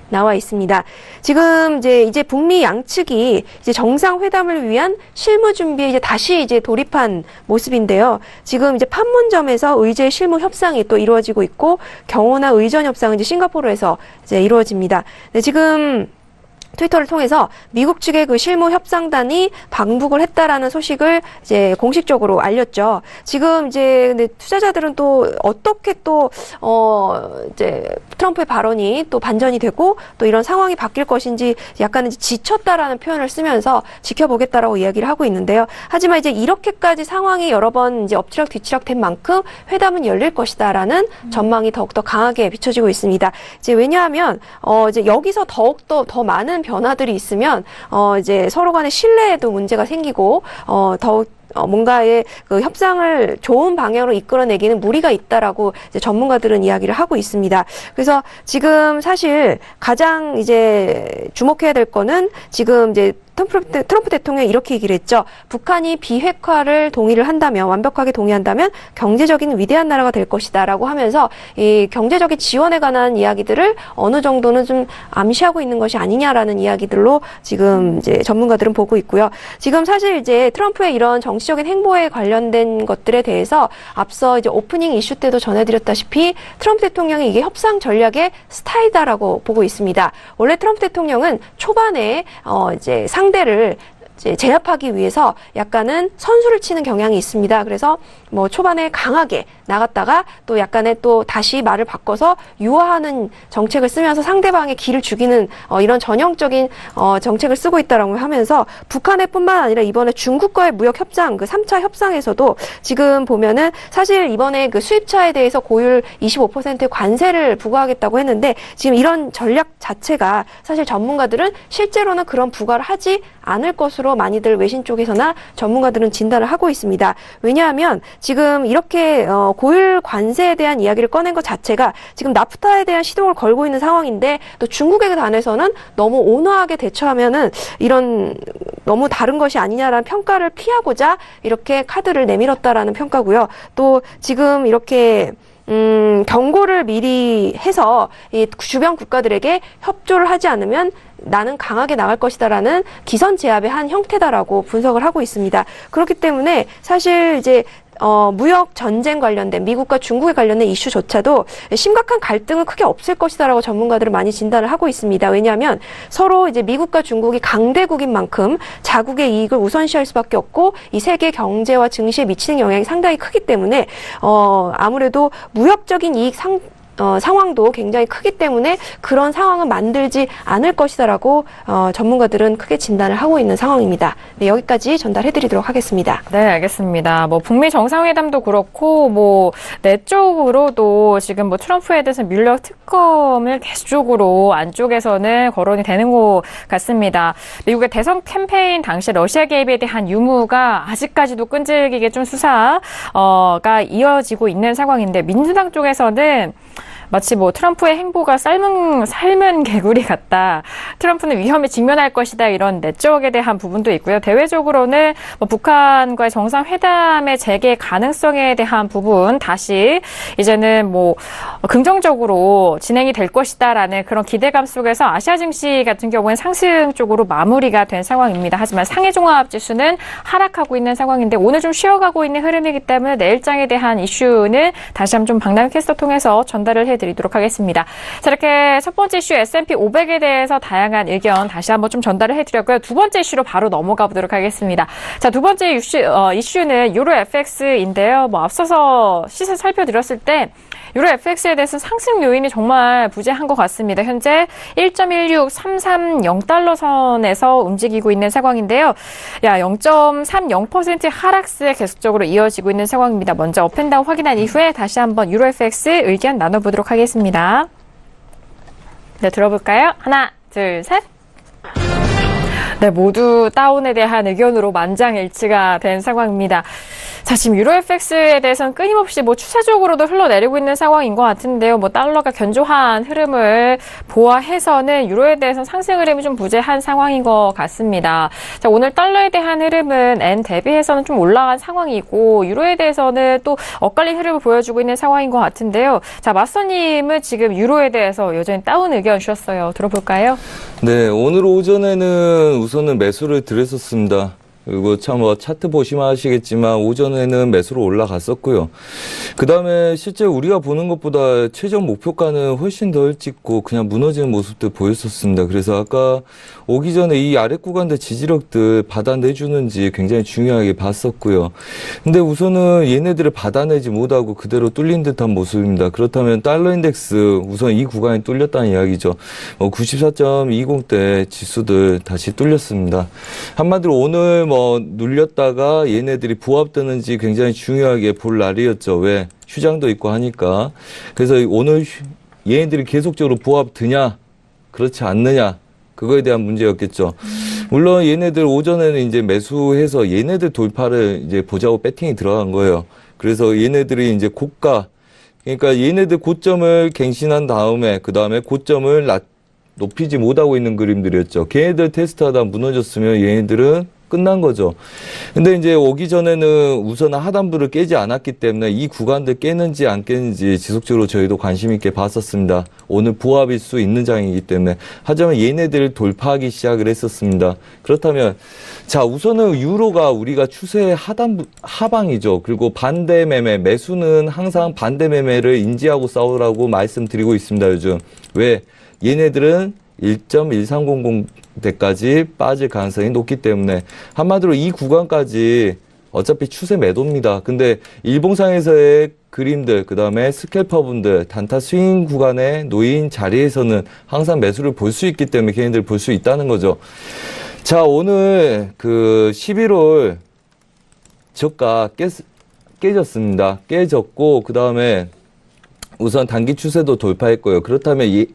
나와 있습니다. 지금 이제 북미 양측이 이제 정상회담을 위한 실무 준비에 이제 다시 이제 돌입한 모습인데요. 지금 이제 판문점에서 의제 실무 협상이 또 이루어지고 있고 경호나 의전 협상은 이제 싱가포르에서 이제 이루어집니다. 네, 지금 트위터를 통해서 미국 측의 그 실무 협상단이 방북을 했다라는 소식을 이제 공식적으로 알렸죠. 지금 이제 근데 투자자들은 또 어떻게 또 이제 트럼프의 발언이 또 반전이 되고 또 이런 상황이 바뀔 것인지 약간 이제 지쳤다라는 표현을 쓰면서 지켜보겠다라고 이야기를 하고 있는데요. 하지만 이제 이렇게까지 상황이 여러 번 이제 엎치락 뒤치락 된 만큼 회담은 열릴 것이다라는 전망이 더욱더 강하게 비춰지고 있습니다. 이제 왜냐하면 이제 여기서 더욱더 더 많은 변화들이 있으면 이제 서로 간의 신뢰에도 문제가 생기고 더욱 뭔가의 그 협상을 좋은 방향으로 이끌어내기는 무리가 있다라고 이제 전문가들은 이야기를 하고 있습니다. 그래서 지금 사실 가장 이제 주목해야 될 거는 지금 이제 트럼프 대통령이 이렇게 얘기를 했죠. 북한이 비핵화를 동의를 한다면, 완벽하게 동의한다면 경제적인 위대한 나라가 될 것이다 라고 하면서 이 경제적인 지원에 관한 이야기들을 어느 정도는 좀 암시하고 있는 것이 아니냐라는 이야기들로 지금 이제 전문가들은 보고 있고요. 지금 사실 이제 트럼프의 이런 정치적인 행보에 관련된 것들에 대해서 앞서 이제 오프닝 이슈 때도 전해드렸다시피 트럼프 대통령이 이게 협상 전략의 스타일이다라고 보고 있습니다. 원래 트럼프 대통령은 초반에 이제 상대를 이제 제압하기 위해서 약간은 선수를 치는 경향이 있습니다. 그래서 뭐 초반에 강하게 나갔다가 또 약간의 또 다시 말을 바꿔서 유화하는 정책을 쓰면서 상대방의 기를 죽이는 이런 전형적인 정책을 쓰고 있다라고 하면서 북한의 뿐만 아니라 이번에 중국과의 무역 협상, 그 3차 협상에서도 지금 보면은 사실 이번에 그 수입차에 대해서 고율 25%의 관세를 부과하겠다고 했는데 지금 이런 전략 자체가 사실 전문가들은 실제로는 그런 부과를 하지 않을 것으로 많이들 외신 쪽에서나 전문가들은 진단을 하고 있습니다. 왜냐하면 지금 이렇게 고율 관세에 대한 이야기를 꺼낸 것 자체가 지금 나프타에 대한 시동을 걸고 있는 상황인데 또 중국에 관해서는 너무 온화하게 대처하면은 이런 너무 다른 것이 아니냐라는 평가를 피하고자 이렇게 카드를 내밀었다라는 평가고요. 또 지금 이렇게 경고를 미리 해서 이 주변 국가들에게 협조를 하지 않으면 나는 강하게 나갈 것이다라는 기선 제압의 한 형태다라고 분석을 하고 있습니다. 그렇기 때문에 사실 이제 무역 전쟁 관련된 미국과 중국에 관련된 이슈조차도 심각한 갈등은 크게 없을 것이다라고 전문가들은 많이 진단을 하고 있습니다. 왜냐하면 서로 이제 미국과 중국이 강대국인 만큼 자국의 이익을 우선시할 수밖에 없고 이 세계 경제와 증시에 미치는 영향이 상당히 크기 때문에 아무래도 무역적인 이익 상황도 굉장히 크기 때문에 그런 상황은 만들지 않을 것이다라고 전문가들은 크게 진단을 하고 있는 상황입니다. 네, 여기까지 전달해드리도록 하겠습니다. 네, 알겠습니다. 뭐 북미 정상회담도 그렇고 뭐 내적으로도 지금 뭐 트럼프에 대해서 뮬러 특검을 계속적으로 안쪽에서는 거론이 되는 것 같습니다. 미국의 대선 캠페인 당시 러시아 개입에 대한 유무가 아직까지도 끈질기게 좀 수사가 이어지고 있는 상황인데 민주당 쪽에서는 마치 뭐 트럼프의 행보가 삶은 개구리 같다. 트럼프는 위험에 직면할 것이다. 이런 내적에 대한 부분도 있고요. 대외적으로는 뭐 북한과의 정상회담의 재개 가능성에 대한 부분 다시 이제는 뭐 긍정적으로 진행이 될 것이다라는 그런 기대감 속에서 아시아 증시 같은 경우는 상승 쪽으로 마무리가 된 상황입니다. 하지만 상해 종합 지수는 하락하고 있는 상황인데 오늘 좀 쉬어가고 있는 흐름이기 때문에 내일장에 대한 이슈는 다시 한번 좀 박나영 캐스터 통해서 전달을 해드리도록 하겠습니다. 자, 이렇게 첫 번째 이슈 S&P 500에 대해서 다양한 의견 다시 한번 좀 전달을 해드렸고요. 두 번째 이슈로 바로 넘어가 보도록 하겠습니다. 자, 두 번째 이슈는 유로 FX인데요. 뭐 앞서서 시세 살펴드렸을 때 유로 FX에 대해서 상승 요인이 정말 부재한 것 같습니다. 현재 1.16330달러 선에서 움직이고 있는 상황인데요. 0.30% 하락세 계속적으로 이어지고 있는 상황입니다. 먼저 업앤다운 확인한 이후에 다시 한번 유로 FX 의견 나눠보도록 하겠습니다. 네, 들어볼까요? 하나, 둘, 셋. 네, 모두 다운에 대한 의견으로 만장일치가 된 상황입니다. 자, 지금 유로 FX에 대해서는 끊임없이 뭐 추세적으로도 흘러내리고 있는 상황인 것 같은데요. 뭐 달러가 견조한 흐름을 보아해서는 유로에 대해서는 상승 흐름이 좀 부재한 상황인 것 같습니다. 자, 오늘 달러에 대한 흐름은 엔 대비해서는 좀 올라간 상황이고 유로에 대해서는 또 엇갈린 흐름을 보여주고 있는 상황인 것 같은데요. 자, 마스터님은 지금 유로에 대해서 여전히 다운 의견 주셨어요. 들어볼까요? 네, 오늘 오전에는 우선은 매수를 드렸었습니다. 그리고 참 차트 보시면 아시겠지만 오전에는 매수로 올라갔었고요. 그 다음에 실제 우리가 보는 것보다 최종 목표가는 훨씬 덜 찍고 그냥 무너지는 모습들 보였었습니다. 그래서 아까 오기 전에 이 아래 구간들 지지력들 받아내주는지 굉장히 중요하게 봤었고요. 근데 우선은 얘네들을 받아내지 못하고 그대로 뚫린 듯한 모습입니다. 그렇다면 달러 인덱스 우선 이 구간이 뚫렸다는 이야기죠. 94.20대 지수들 다시 뚫렸습니다. 한마디로 오늘 눌렸다가 얘네들이 부합되는지 굉장히 중요하게 볼 날이었죠. 왜? 휴장도 있고 하니까. 그래서 오늘 얘네들이 계속적으로 부합되냐, 그렇지 않느냐, 그거에 대한 문제였겠죠. 물론 얘네들 오전에는 이제 매수해서 얘네들 돌파를 이제 보자고 배팅이 들어간 거예요. 그래서 얘네들이 이제 고가, 그러니까 얘네들 고점을 갱신한 다음에 그 다음에 고점을 높이지 못하고 있는 그림들이었죠. 걔네들 테스트하다 무너졌으면 얘네들은 끝난 거죠. 근데 이제 오기 전에는 우선 하단부를 깨지 않았기 때문에 이 구간들 깨는지 안 깨는지 지속적으로 저희도 관심 있게 봤었습니다. 오늘 부합일 수 있는 장이기 때문에. 하지만 얘네들을 돌파하기 시작을 했었습니다. 그렇다면 자, 우선은 유로가 우리가 추세의 하방이죠. 그리고 반대 매매, 매수는 항상 반대 매매를 인지하고 싸우라고 말씀드리고 있습니다. 요즘. 왜? 얘네들은 1.1300대까지 빠질 가능성이 높기 때문에 한마디로 이 구간까지 어차피 추세 매도입니다. 근데 일봉상에서의 그림들, 그 다음에 스캘퍼분들, 단타 스윙 구간에 놓인 자리에서는 항상 매수를 볼 수 있기 때문에 걔네들 볼 수 있다는 거죠. 자, 오늘 그 11월 저가 깨졌습니다. 깨졌고, 그 다음에 우선 단기 추세도 돌파했고요. 그렇다면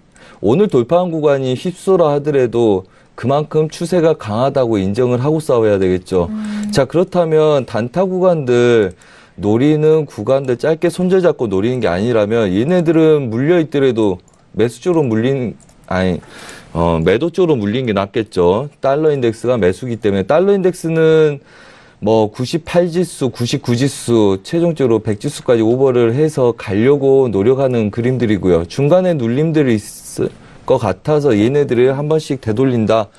오늘 돌파한 구간이 휩소라 하더라도 그만큼 추세가 강하다고 인정을 하고 싸워야 되겠죠. 자, 그렇다면 단타 구간들 노리는 구간들 짧게 손절 잡고 노리는 게 아니라면 얘네들은 물려 있더라도 매수 쪽으로 매도 쪽으로 물리는 게 낫겠죠. 달러 인덱스가 매수기 때문에 달러 인덱스는 뭐 98지수, 99지수, 최종적으로 100지수까지 오버를 해서 가려고 노력하는 그림들이고요. 중간에 눌림들이 있을 것 같아서 얘네들을 한 번씩 되돌린다.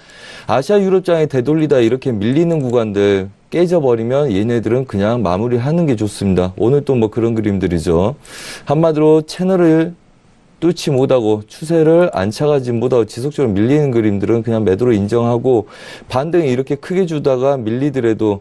아시아 유럽장에 되돌리다 이렇게 밀리는 구간들 깨져버리면 얘네들은 그냥 마무리하는 게 좋습니다. 오늘 또 뭐 그런 그림들이죠. 한마디로 채널을 뚫지 못하고 추세를 안착하지 못하고 지속적으로 밀리는 그림들은 그냥 매도로 인정하고 반등이 이렇게 크게 주다가 밀리더라도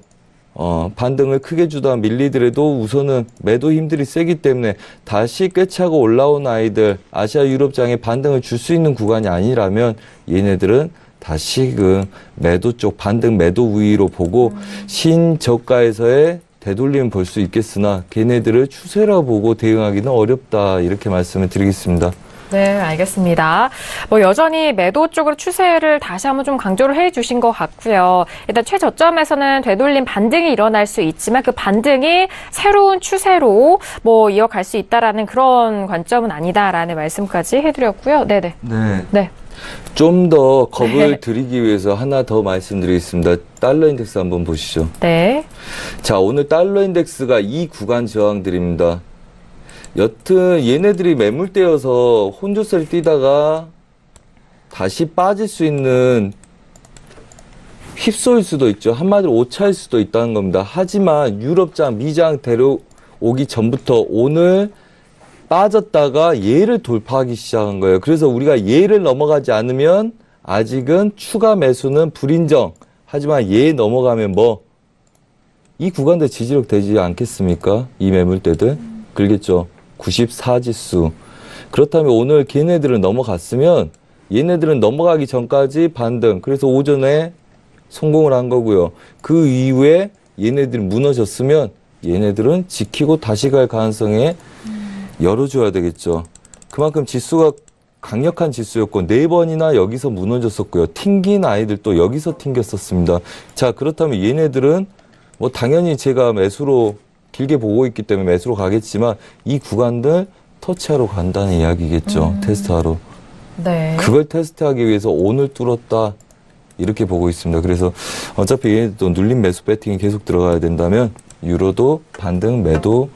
반등을 크게 주다 밀리더라도 우선은 매도 힘들이 세기 때문에 다시 꿰차고 올라온 아이들 아시아 유럽장에 반등을 줄 수 있는 구간이 아니라면 얘네들은 다시 그 매도 쪽 반등 매도 우위로 보고 신저가에서의 되돌림 볼 수 있겠으나 걔네들을 추세라 보고 대응하기는 어렵다 이렇게 말씀을 드리겠습니다. 네, 알겠습니다. 뭐 여전히 매도 쪽으로 추세를 다시 한번 좀 강조를 해주신 것 같고요. 일단 최저점에서는 되돌림 반등이 일어날 수 있지만 그 반등이 새로운 추세로 뭐 이어갈 수 있다라는 그런 관점은 아니다라는 말씀까지 해드렸고요. 네네. 네. 좀 더 겁을 드리기 위해서 하나 더 말씀드리겠습니다. 달러 인덱스 한번 보시죠. 네. 자, 오늘 달러 인덱스가 이 구간 저항들입니다. 여튼 얘네들이 매물대여서 혼조세를 뛰다가 다시 빠질 수 있는 휩쓸 수도 있죠. 한마디로 오차일 수도 있다는 겁니다. 하지만 유럽장, 미장 데려오기 전부터 오늘 빠졌다가 얘를 돌파하기 시작한 거예요. 그래서 우리가 얘를 넘어가지 않으면 아직은 추가 매수는 불인정. 하지만 얘 넘어가면 이 구간대 지지력 되지 않겠습니까? 이 매물대들. 그러겠죠. 94지수. 그렇다면 오늘 걔네들은 넘어갔으면 얘네들은 넘어가기 전까지 반등. 그래서 오전에 성공을 한 거고요. 그 이후에 얘네들이 무너졌으면 얘네들은 지키고 다시 갈 가능성에 열어줘야 되겠죠. 그만큼 지수가 강력한 지수였고 4번이나 여기서 무너졌었고요. 튕긴 아이들도 여기서 튕겼었습니다. 자, 그렇다면 얘네들은 뭐 당연히 제가 매수로 길게 보고 있기 때문에 매수로 가겠지만 이 구간들 터치하러 간다는 이야기겠죠. 테스트하러. 네. 그걸 테스트하기 위해서 오늘 뚫었다 이렇게 보고 있습니다. 그래서 어차피 얘네도 눌림 매수 배팅이 계속 들어가야 된다면 유로도 반등 매도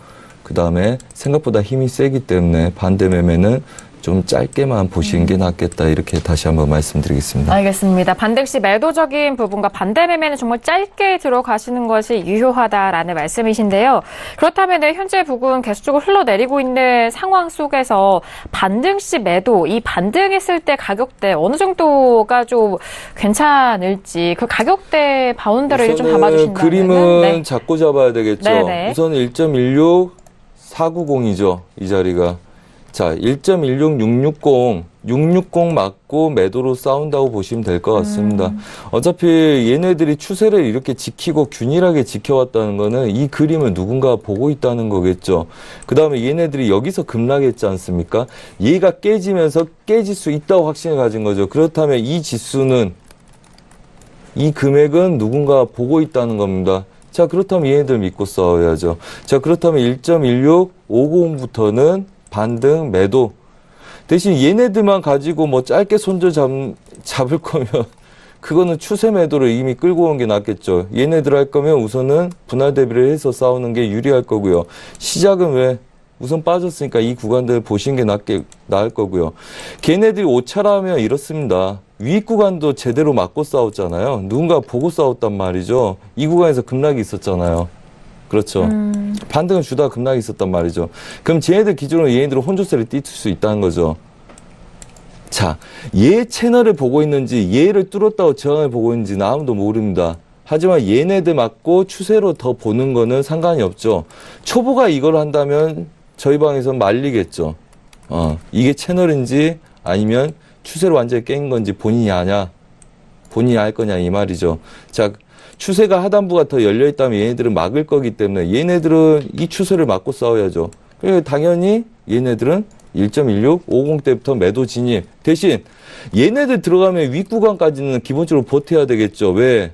그 다음에 생각보다 힘이 세기 때문에 반대 매매는 좀 짧게만 보시는 게 낫겠다 이렇게 다시 한번 말씀드리겠습니다. 알겠습니다. 반등 시 매도적인 부분과 반대 매매는 정말 짧게 들어가시는 것이 유효하다라는 말씀이신데요. 그렇다면 현재 부근 계속적으로 흘러내리고 있는 상황 속에서 반등 시 매도, 이 반등했을 때 가격대 어느 정도가 좀 괜찮을지 그 가격대 바운더리를 좀 잡아주신다면 그림은 잡고 잡아야 되겠죠. 네네. 우선 1.16 490이죠. 이 자리가. 자, 660 맞고 매도로 싸운다고 보시면 될 것 같습니다. 어차피 얘네들이 추세를 이렇게 지키고 균일하게 지켜왔다는 거는 이 그림을 누군가 보고 있다는 거겠죠. 그 다음에 얘네들이 여기서 급락했지 않습니까? 얘가 깨지면서 깨질 수 있다고 확신을 가진 거죠. 그렇다면 이 지수는, 이 금액은 누군가 보고 있다는 겁니다. 자, 그렇다면 얘네들 믿고 싸워야죠. 자, 그렇다면 1.1650부터는 반등 매도. 대신 얘네들만 가지고 뭐 짧게 손절 잡을 거면 그거는 추세 매도를 이미 끌고 온 게 낫겠죠. 얘네들 할 거면 우선은 분할 대비를 해서 싸우는 게 유리할 거고요. 시작은 왜? 우선 빠졌으니까 이 구간들 보시는 게 나을 거고요. 걔네들이 오차라면 이렇습니다. 위 구간도 제대로 맞고 싸웠잖아요. 누군가 보고 싸웠단 말이죠. 이 구간에서 급락이 있었잖아요. 그렇죠. 반등을 주다가 급락이 있었단 말이죠. 그럼 쟤네들 기준으로 얘네들은 혼조세를 띄울 수 있다는 거죠. 자, 얘 채널을 보고 있는지 얘를 뚫었다고 저항을 보고 있는지는 아무도 모릅니다. 하지만 얘네들 맞고 추세로 더 보는 거는 상관이 없죠. 초보가 이걸 한다면 저희 방에서는 말리겠죠. 이게 채널인지 아니면 추세로 완전히 깬 건지 본인이 아냐, 본인이 알 거냐 이 말이죠. 자, 추세가 하단부가 더 열려있다면 얘네들은 막을 거기 때문에 얘네들은 이 추세를 막고 싸워야죠. 그러니까 당연히 얘네들은 1.1650 때부터 매도 진입. 대신 얘네들 들어가면 윗구간까지는 기본적으로 버텨야 되겠죠. 왜?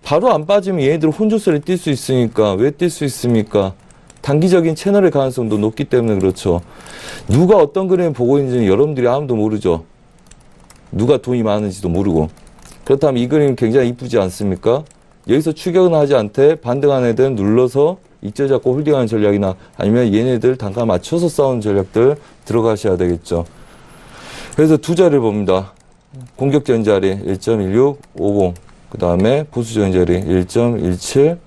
바로 안 빠지면 얘네들 혼조세를 뛸 수 있으니까. 왜 뛸 수 있습니까? 단기적인 채널의 가능성도 높기 때문에 그렇죠. 누가 어떤 그림을 보고 있는지는 여러분들이 아무도 모르죠. 누가 돈이 많은지도 모르고. 그렇다면 이 그림 굉장히 이쁘지 않습니까? 여기서 추격은 하지 않되 반등한 애들은 눌러서 익절 잡고 홀딩하는 전략이나 아니면 얘네들 단가 맞춰서 싸우는 전략들 들어가셔야 되겠죠. 그래서 두 자리를 봅니다. 공격적인 자리 1.1650, 그 다음에 보수적인 자리 1.17,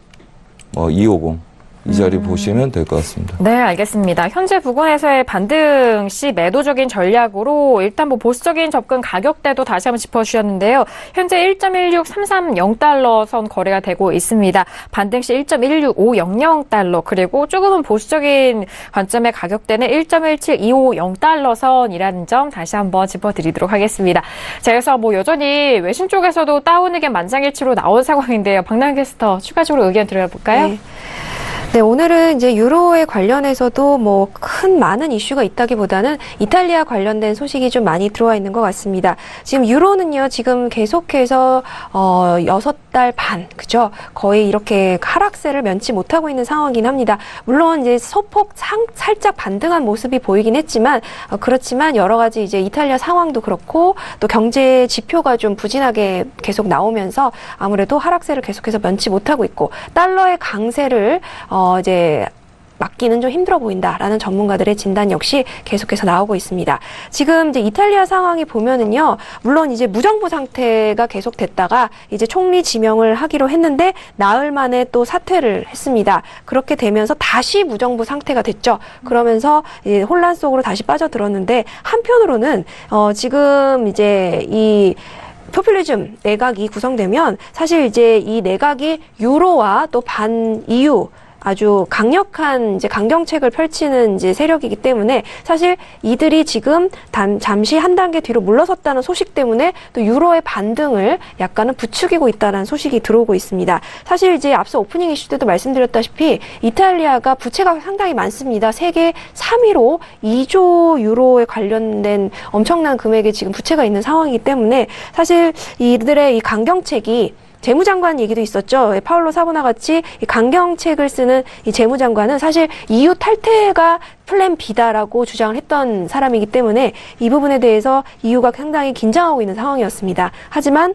250. 이 자리 보시면 될 것 같습니다. 네, 알겠습니다. 현재 부근에서의 반등 시 매도적인 전략으로 일단 뭐 보수적인 접근 가격대도 다시 한번 짚어주셨는데요. 현재 1.16330달러 선 거래가 되고 있습니다. 반등 시 1.16500달러, 그리고 조금은 보수적인 관점의 가격대는 1.17250달러 선이라는 점 다시 한번 짚어드리도록 하겠습니다. 자, 그래서 뭐 여전히 외신 쪽에서도 다운 의견 만장일치로 나온 상황인데요. 박나영 캐스터 추가적으로 의견 들어볼까요? 네. 네, 오늘은 이제 유로에 관련해서도 뭐 많은 이슈가 있다기보다는 이탈리아 관련된 소식이 좀 많이 들어와 있는 것 같습니다. 지금 유로는요, 지금 계속해서 6달 반, 그죠? 거의 이렇게 하락세를 면치 못하고 있는 상황이긴 합니다. 물론 이제 소폭 살짝 반등한 모습이 보이긴 했지만, 그렇지만 여러 가지 이제 이탈리아 상황도 그렇고 또 경제 지표가 좀 부진하게 계속 나오면서 아무래도 하락세를 계속해서 면치 못하고 있고, 달러의 강세를 이제 막기는 좀 힘들어 보인다라는 전문가들의 진단 역시 계속해서 나오고 있습니다. 지금 이제 이탈리아 상황이 보면은요, 물론 이제 무정부 상태가 계속됐다가 이제 총리 지명을 하기로 했는데 나흘 만에 또 사퇴를 했습니다. 그렇게 되면서 다시 무정부 상태가 됐죠. 그러면서 이제 혼란 속으로 다시 빠져들었는데, 한편으로는 지금 이제 이 포퓰리즘 내각이 구성되면 사실 이제 이 내각이 유로와 또 반 EU 아주 강력한 이제 강경책을 펼치는 이제 세력이기 때문에 사실 이들이 지금 잠시 한 단계 뒤로 물러섰다는 소식 때문에 또 유로의 반등을 약간은 부추기고 있다는 소식이 들어오고 있습니다. 사실 이제 앞서 오프닝 이슈 때도 말씀드렸다시피 이탈리아가 부채가 상당히 많습니다. 세계 3위로 2조 유로에 관련된 엄청난 금액의 지금 부채가 있는 상황이기 때문에 사실 이들의 이 강경책이, 재무장관 얘기도 있었죠. 파울로 사보나 같이 이 강경책을 쓰는 이 재무장관은 사실 EU 탈퇴가 플랜 B다라고 주장을 했던 사람이기 때문에 이 부분에 대해서 EU가 상당히 긴장하고 있는 상황이었습니다. 하지만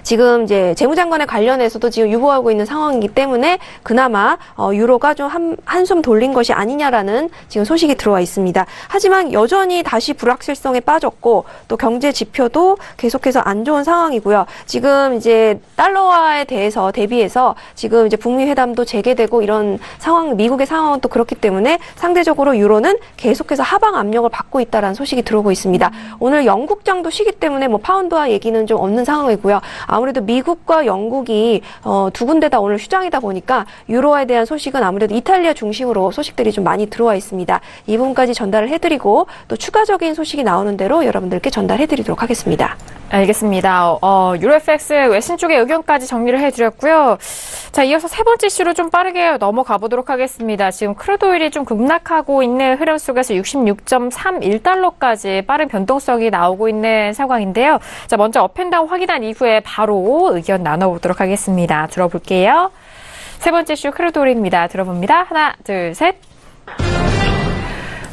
지금 이제 재무장관에 관련해서도 지금 유보하고 있는 상황이기 때문에 그나마 유로가 좀 한숨 돌린 것이 아니냐라는 지금 소식이 들어와 있습니다. 하지만 여전히 다시 불확실성에 빠졌고 또 경제 지표도 계속해서 안 좋은 상황이고요. 지금 이제 달러화에 대비해서 지금 이제 북미 회담도 재개되고 이런 상황, 미국의 상황은 또 그렇기 때문에 상대적으로 유로는 계속해서 하방 압력을 받고 있다라는 소식이 들어오고 있습니다. 오늘 영국장도 쉬기 때문에 뭐 파운드화 얘기는 좀 없는 상황이고요. 아무래도 미국과 영국이 두 군데 다 오늘 휴장이다 보니까 유로화에 대한 소식은 아무래도 이탈리아 중심으로 소식들이 좀 많이 들어와 있습니다. 이 부분까지 전달을 해드리고 또 추가적인 소식이 나오는 대로 여러분들께 전달해드리도록 하겠습니다. 알겠습니다. 유로FX 외신 쪽의 의견까지 정리를 해드렸고요. 자, 이어서 세 번째 이슈로 좀 빠르게 넘어가 보도록 하겠습니다. 지금 크루드 오일이 좀 급락하고 있는 흐름 속에서 66.31달러까지 빠른 변동성이 나오고 있는 상황인데요. 자, 먼저 업앤다운 확인한 이후에 바로 의견 나눠보도록 하겠습니다. 들어볼게요. 세 번째 이슈 크루드 오일입니다. 들어봅니다. 하나, 둘, 셋.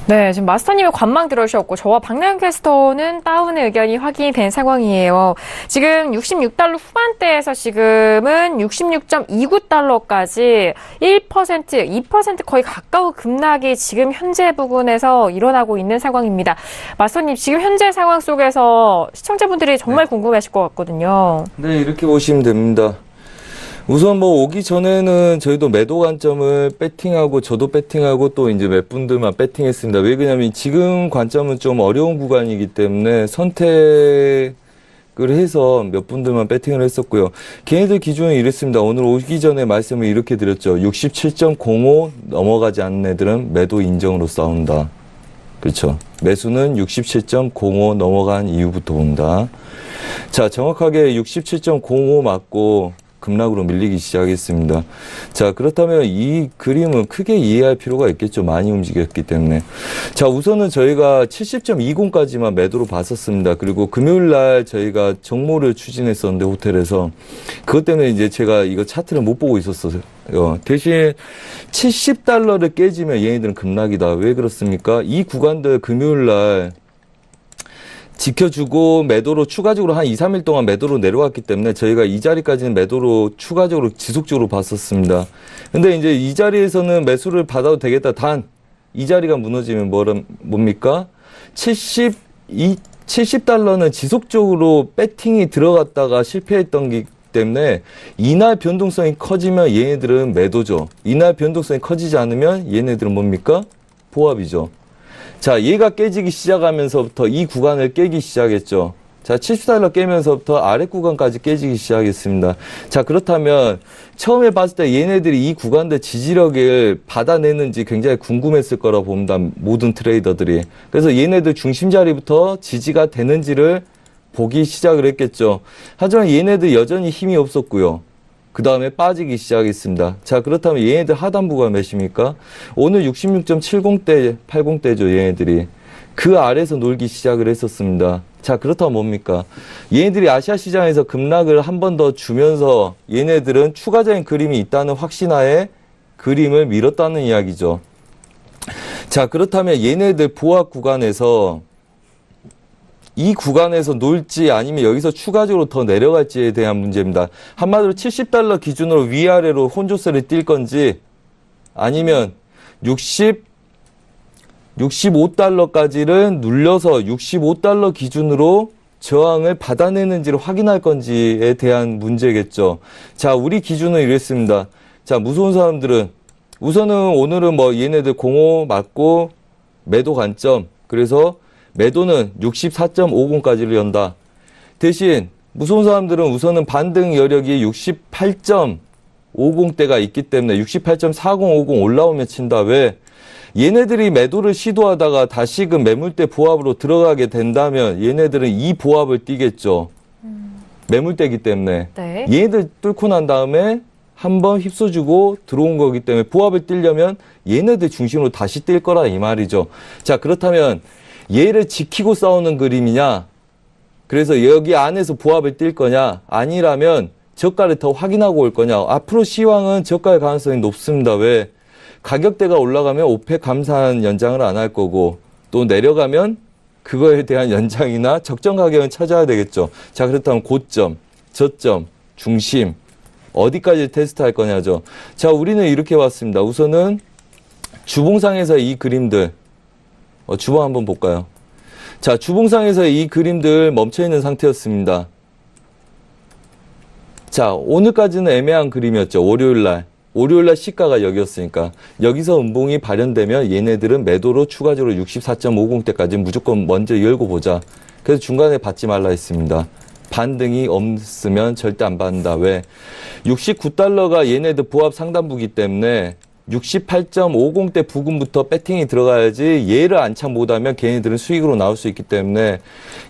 네, 지금 마스터님이 관망 들어주셨고 저와 박나영 캐스터는 다운의 의견이 확인이 된 상황이에요. 지금 66달러 후반대에서 지금은 66.29달러까지 1%, 2% 거의 가까운 급락이 지금 현재 부분에서 일어나고 있는 상황입니다. 마스터님, 지금 현재 상황 속에서 시청자분들이 정말 궁금해하실 것 같거든요. 네, 이렇게 보시면 됩니다. 우선 뭐 오기 전에는 저희도 매도 관점을 배팅하고 저도 배팅하고 또 이제 몇 분들만 배팅했습니다. 왜 그러냐면 지금 관점은 좀 어려운 구간이기 때문에 선택을 해서 몇 분들만 배팅을 했었고요. 걔네들 기준은 이랬습니다. 오늘 오기 전에 말씀을 이렇게 드렸죠. 67.05 넘어가지 않는 애들은 매도 인정으로 싸운다. 그렇죠. 매수는 67.05 넘어간 이후부터 본다. 자, 정확하게 67.05 맞고 급락으로 밀리기 시작했습니다. 자, 그렇다면 이 그림은 크게 이해할 필요가 있겠죠. 많이 움직였기 때문에. 자, 우선은 저희가 70.20까지만 매도로 봤었습니다. 그리고 금요일 날 저희가 정모를 추진했었는데 호텔에서 그것 때문에 이제 제가 이거 차트를 못 보고 있었어요. 대신 70달러를 깨지면 얘네들은 급락이다. 왜 그렇습니까? 이 구간들 금요일 날 지켜주고 매도로 추가적으로 한 2, 3일 동안 매도로 내려왔기 때문에 저희가 이 자리까지는 매도로 추가적으로 지속적으로 봤었습니다. 근데 이제 이 자리에서는 매수를 받아도 되겠다. 단, 이 자리가 무너지면 뭡니까? 70달러는 지속적으로 배팅이 들어갔다가 실패했던 기 때문에 이날 변동성이 커지면 얘네들은 매도죠. 이날 변동성이 커지지 않으면 얘네들은 뭡니까? 보합이죠. 자, 얘가 깨지기 시작하면서부터 이 구간을 깨기 시작했죠. 자, 70달러 깨면서부터 아래 구간까지 깨지기 시작했습니다. 자, 그렇다면 처음에 봤을 때 얘네들이 이 구간대 지지력을 받아내는지 굉장히 궁금했을 거라고 봅니다. 모든 트레이더들이. 그래서 얘네들 중심 자리부터 지지가 되는지를 보기 시작을 했겠죠. 하지만 얘네들 여전히 힘이 없었고요. 그 다음에 빠지기 시작했습니다. 자, 그렇다면 얘네들 하단부가 몇입니까? 오늘 66.70대, 80대죠, 얘네들이. 그 아래에서 놀기 시작을 했었습니다. 자, 그렇다면 뭡니까? 얘네들이 아시아 시장에서 급락을 한 번 더 주면서 얘네들은 추가적인 그림이 있다는 확신하에 그림을 밀었다는 이야기죠. 자, 그렇다면 얘네들 보합 구간에서 이 구간에서 놀지 아니면 여기서 추가적으로 더 내려갈지에 대한 문제입니다. 한마디로 70달러 기준으로 위아래로 혼조세를 뛸 건지 아니면 65달러까지를 눌려서 65달러 기준으로 저항을 받아내는지를 확인할 건지에 대한 문제겠죠. 자, 우리 기준은 이랬습니다. 자, 무서운 사람들은 우선은 오늘은 뭐 얘네들 05 맞고 매도 관점, 그래서 매도는 64.50까지를 연다. 대신 무서운 사람들은 우선은 반등 여력이 68.50대가 있기 때문에 68.4050 올라오면 친다. 왜? 얘네들이 매도를 시도하다가 다시금 매물대 보합으로 들어가게 된다면 얘네들은 이 보합을 띄겠죠. 매물대이기 때문에. 네. 얘네들 뚫고 난 다음에 한번 휩써주고 들어온 거기 때문에 보합을 띄려면 얘네들 중심으로 다시 뛸 거라 이 말이죠. 자, 그렇다면 얘를 지키고 싸우는 그림이냐? 그래서 여기 안에서 보합을 뛸 거냐? 아니라면 저가를 더 확인하고 올 거냐? 앞으로 시황은 저가의 가능성이 높습니다. 왜? 가격대가 올라가면 오펙 감산 연장을 안 할 거고 또 내려가면 그거에 대한 연장이나 적정 가격은 찾아야 되겠죠. 자, 그렇다면 고점, 저점, 중심 어디까지 테스트할 거냐죠. 자, 우리는 이렇게 봤습니다. 우선은 주봉상에서 이 그림들 주봉 한번 볼까요? 자, 주봉상에서 이 그림들 멈춰있는 상태였습니다. 자, 오늘까지는 애매한 그림이었죠. 월요일날 시가가 여기였으니까 여기서 음봉이 발현되면 얘네들은 매도로 추가적으로 64.50대까지 무조건 먼저 열고 보자. 그래서 중간에 받지 말라 했습니다. 반등이 없으면 절대 안 받는다. 왜? 69달러가 얘네들 보합 상단부기 때문에 68.50대 부근부터 배팅이 들어가야지 얘를 안착 못하면 걔네들은 수익으로 나올 수 있기 때문에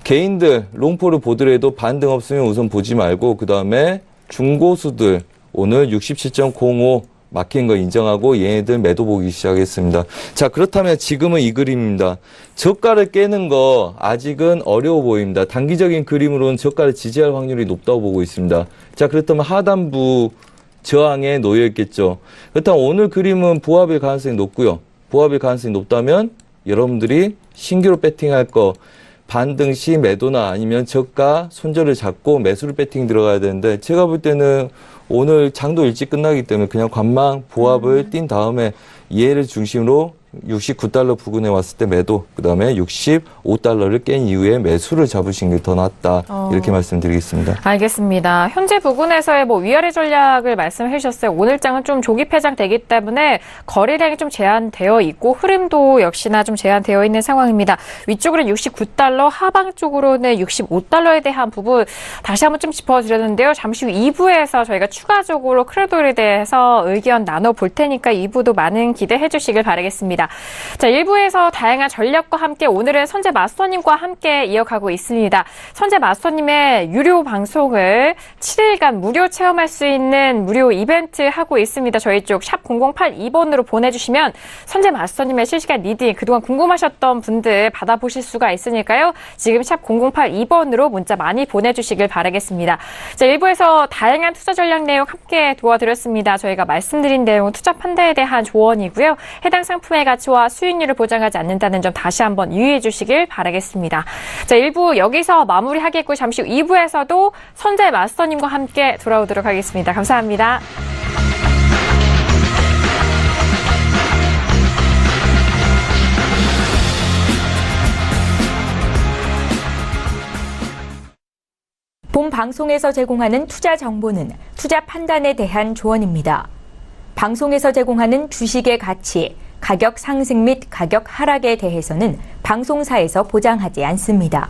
개인들 롱포를 보더라도 반등 없으면 우선 보지 말고 그 다음에 중고수들 오늘 67.05 막힌 거 인정하고 얘네들 매도 보기 시작했습니다. 자, 그렇다면 지금은 이 그림입니다. 저가를 깨는 거 아직은 어려워 보입니다. 단기적인 그림으로는 저가를 지지할 확률이 높다고 보고 있습니다. 자, 그렇다면 하단부 저항에 놓여 있겠죠. 그렇다면 오늘 그림은 보합일 가능성이 높고요. 보합일 가능성이 높다면 여러분들이 신규로 배팅할 거 반등 시 매도나 아니면 저가 손절을 잡고 매수를 배팅 들어가야 되는데 제가 볼 때는 오늘 장도 일찍 끝나기 때문에 그냥 관망 보합을 띈 다음에 얘를 중심으로 69달러 부근에 왔을 때 매도, 그 다음에 65달러를 깬 이후에 매수를 잡으신 게 더 낫다. 이렇게 말씀드리겠습니다. 알겠습니다. 현재 부근에서의 위아래 전략을 말씀해 주셨어요. 오늘장은 좀 조기 폐장되기 때문에 거래량이 좀 제한되어 있고 흐름도 역시나 좀 제한되어 있는 상황입니다. 위쪽으로는 69달러, 하방 쪽으로는 65달러에 대한 부분 다시 한번 좀 짚어드렸는데요. 잠시 후 2부에서 저희가 추가적으로 크루돌에 대해서 의견 나눠볼 테니까 2부도 많은 기대해 주시길 바라겠습니다. 자, 1부에서 다양한 전략과 함께 오늘은 선재 마스터님과 함께 이어가고 있습니다. 선재 마스터님의 유료 방송을 7일간 무료 체험할 수 있는 무료 이벤트 하고 있습니다. 저희 쪽 샵 0082번으로 보내주시면 선재 마스터님의 실시간 리딩 그동안 궁금하셨던 분들 받아보실 수가 있으니까요. 지금 샵 0082번으로 문자 많이 보내주시길 바라겠습니다. 자, 1부에서 다양한 투자 전략 내용 함께 도와드렸습니다. 저희가 말씀드린 내용은 투자 판단에 대한 조언이고요. 해당 상품의 가치와 수익률을 보장하지 않는다는 점 다시 한번 유의해 주시길 바라겠습니다. 자, 1부 여기서 마무리하겠고 잠시 후 2부에서도 선재 마스터님과 함께 돌아오도록 하겠습니다. 감사합니다. 본 방송에서 제공하는 투자 정보는 투자 판단에 대한 조언입니다. 방송에서 제공하는 주식의 가치, 가격 상승 및 가격 하락에 대해서는 방송사에서 보장하지 않습니다.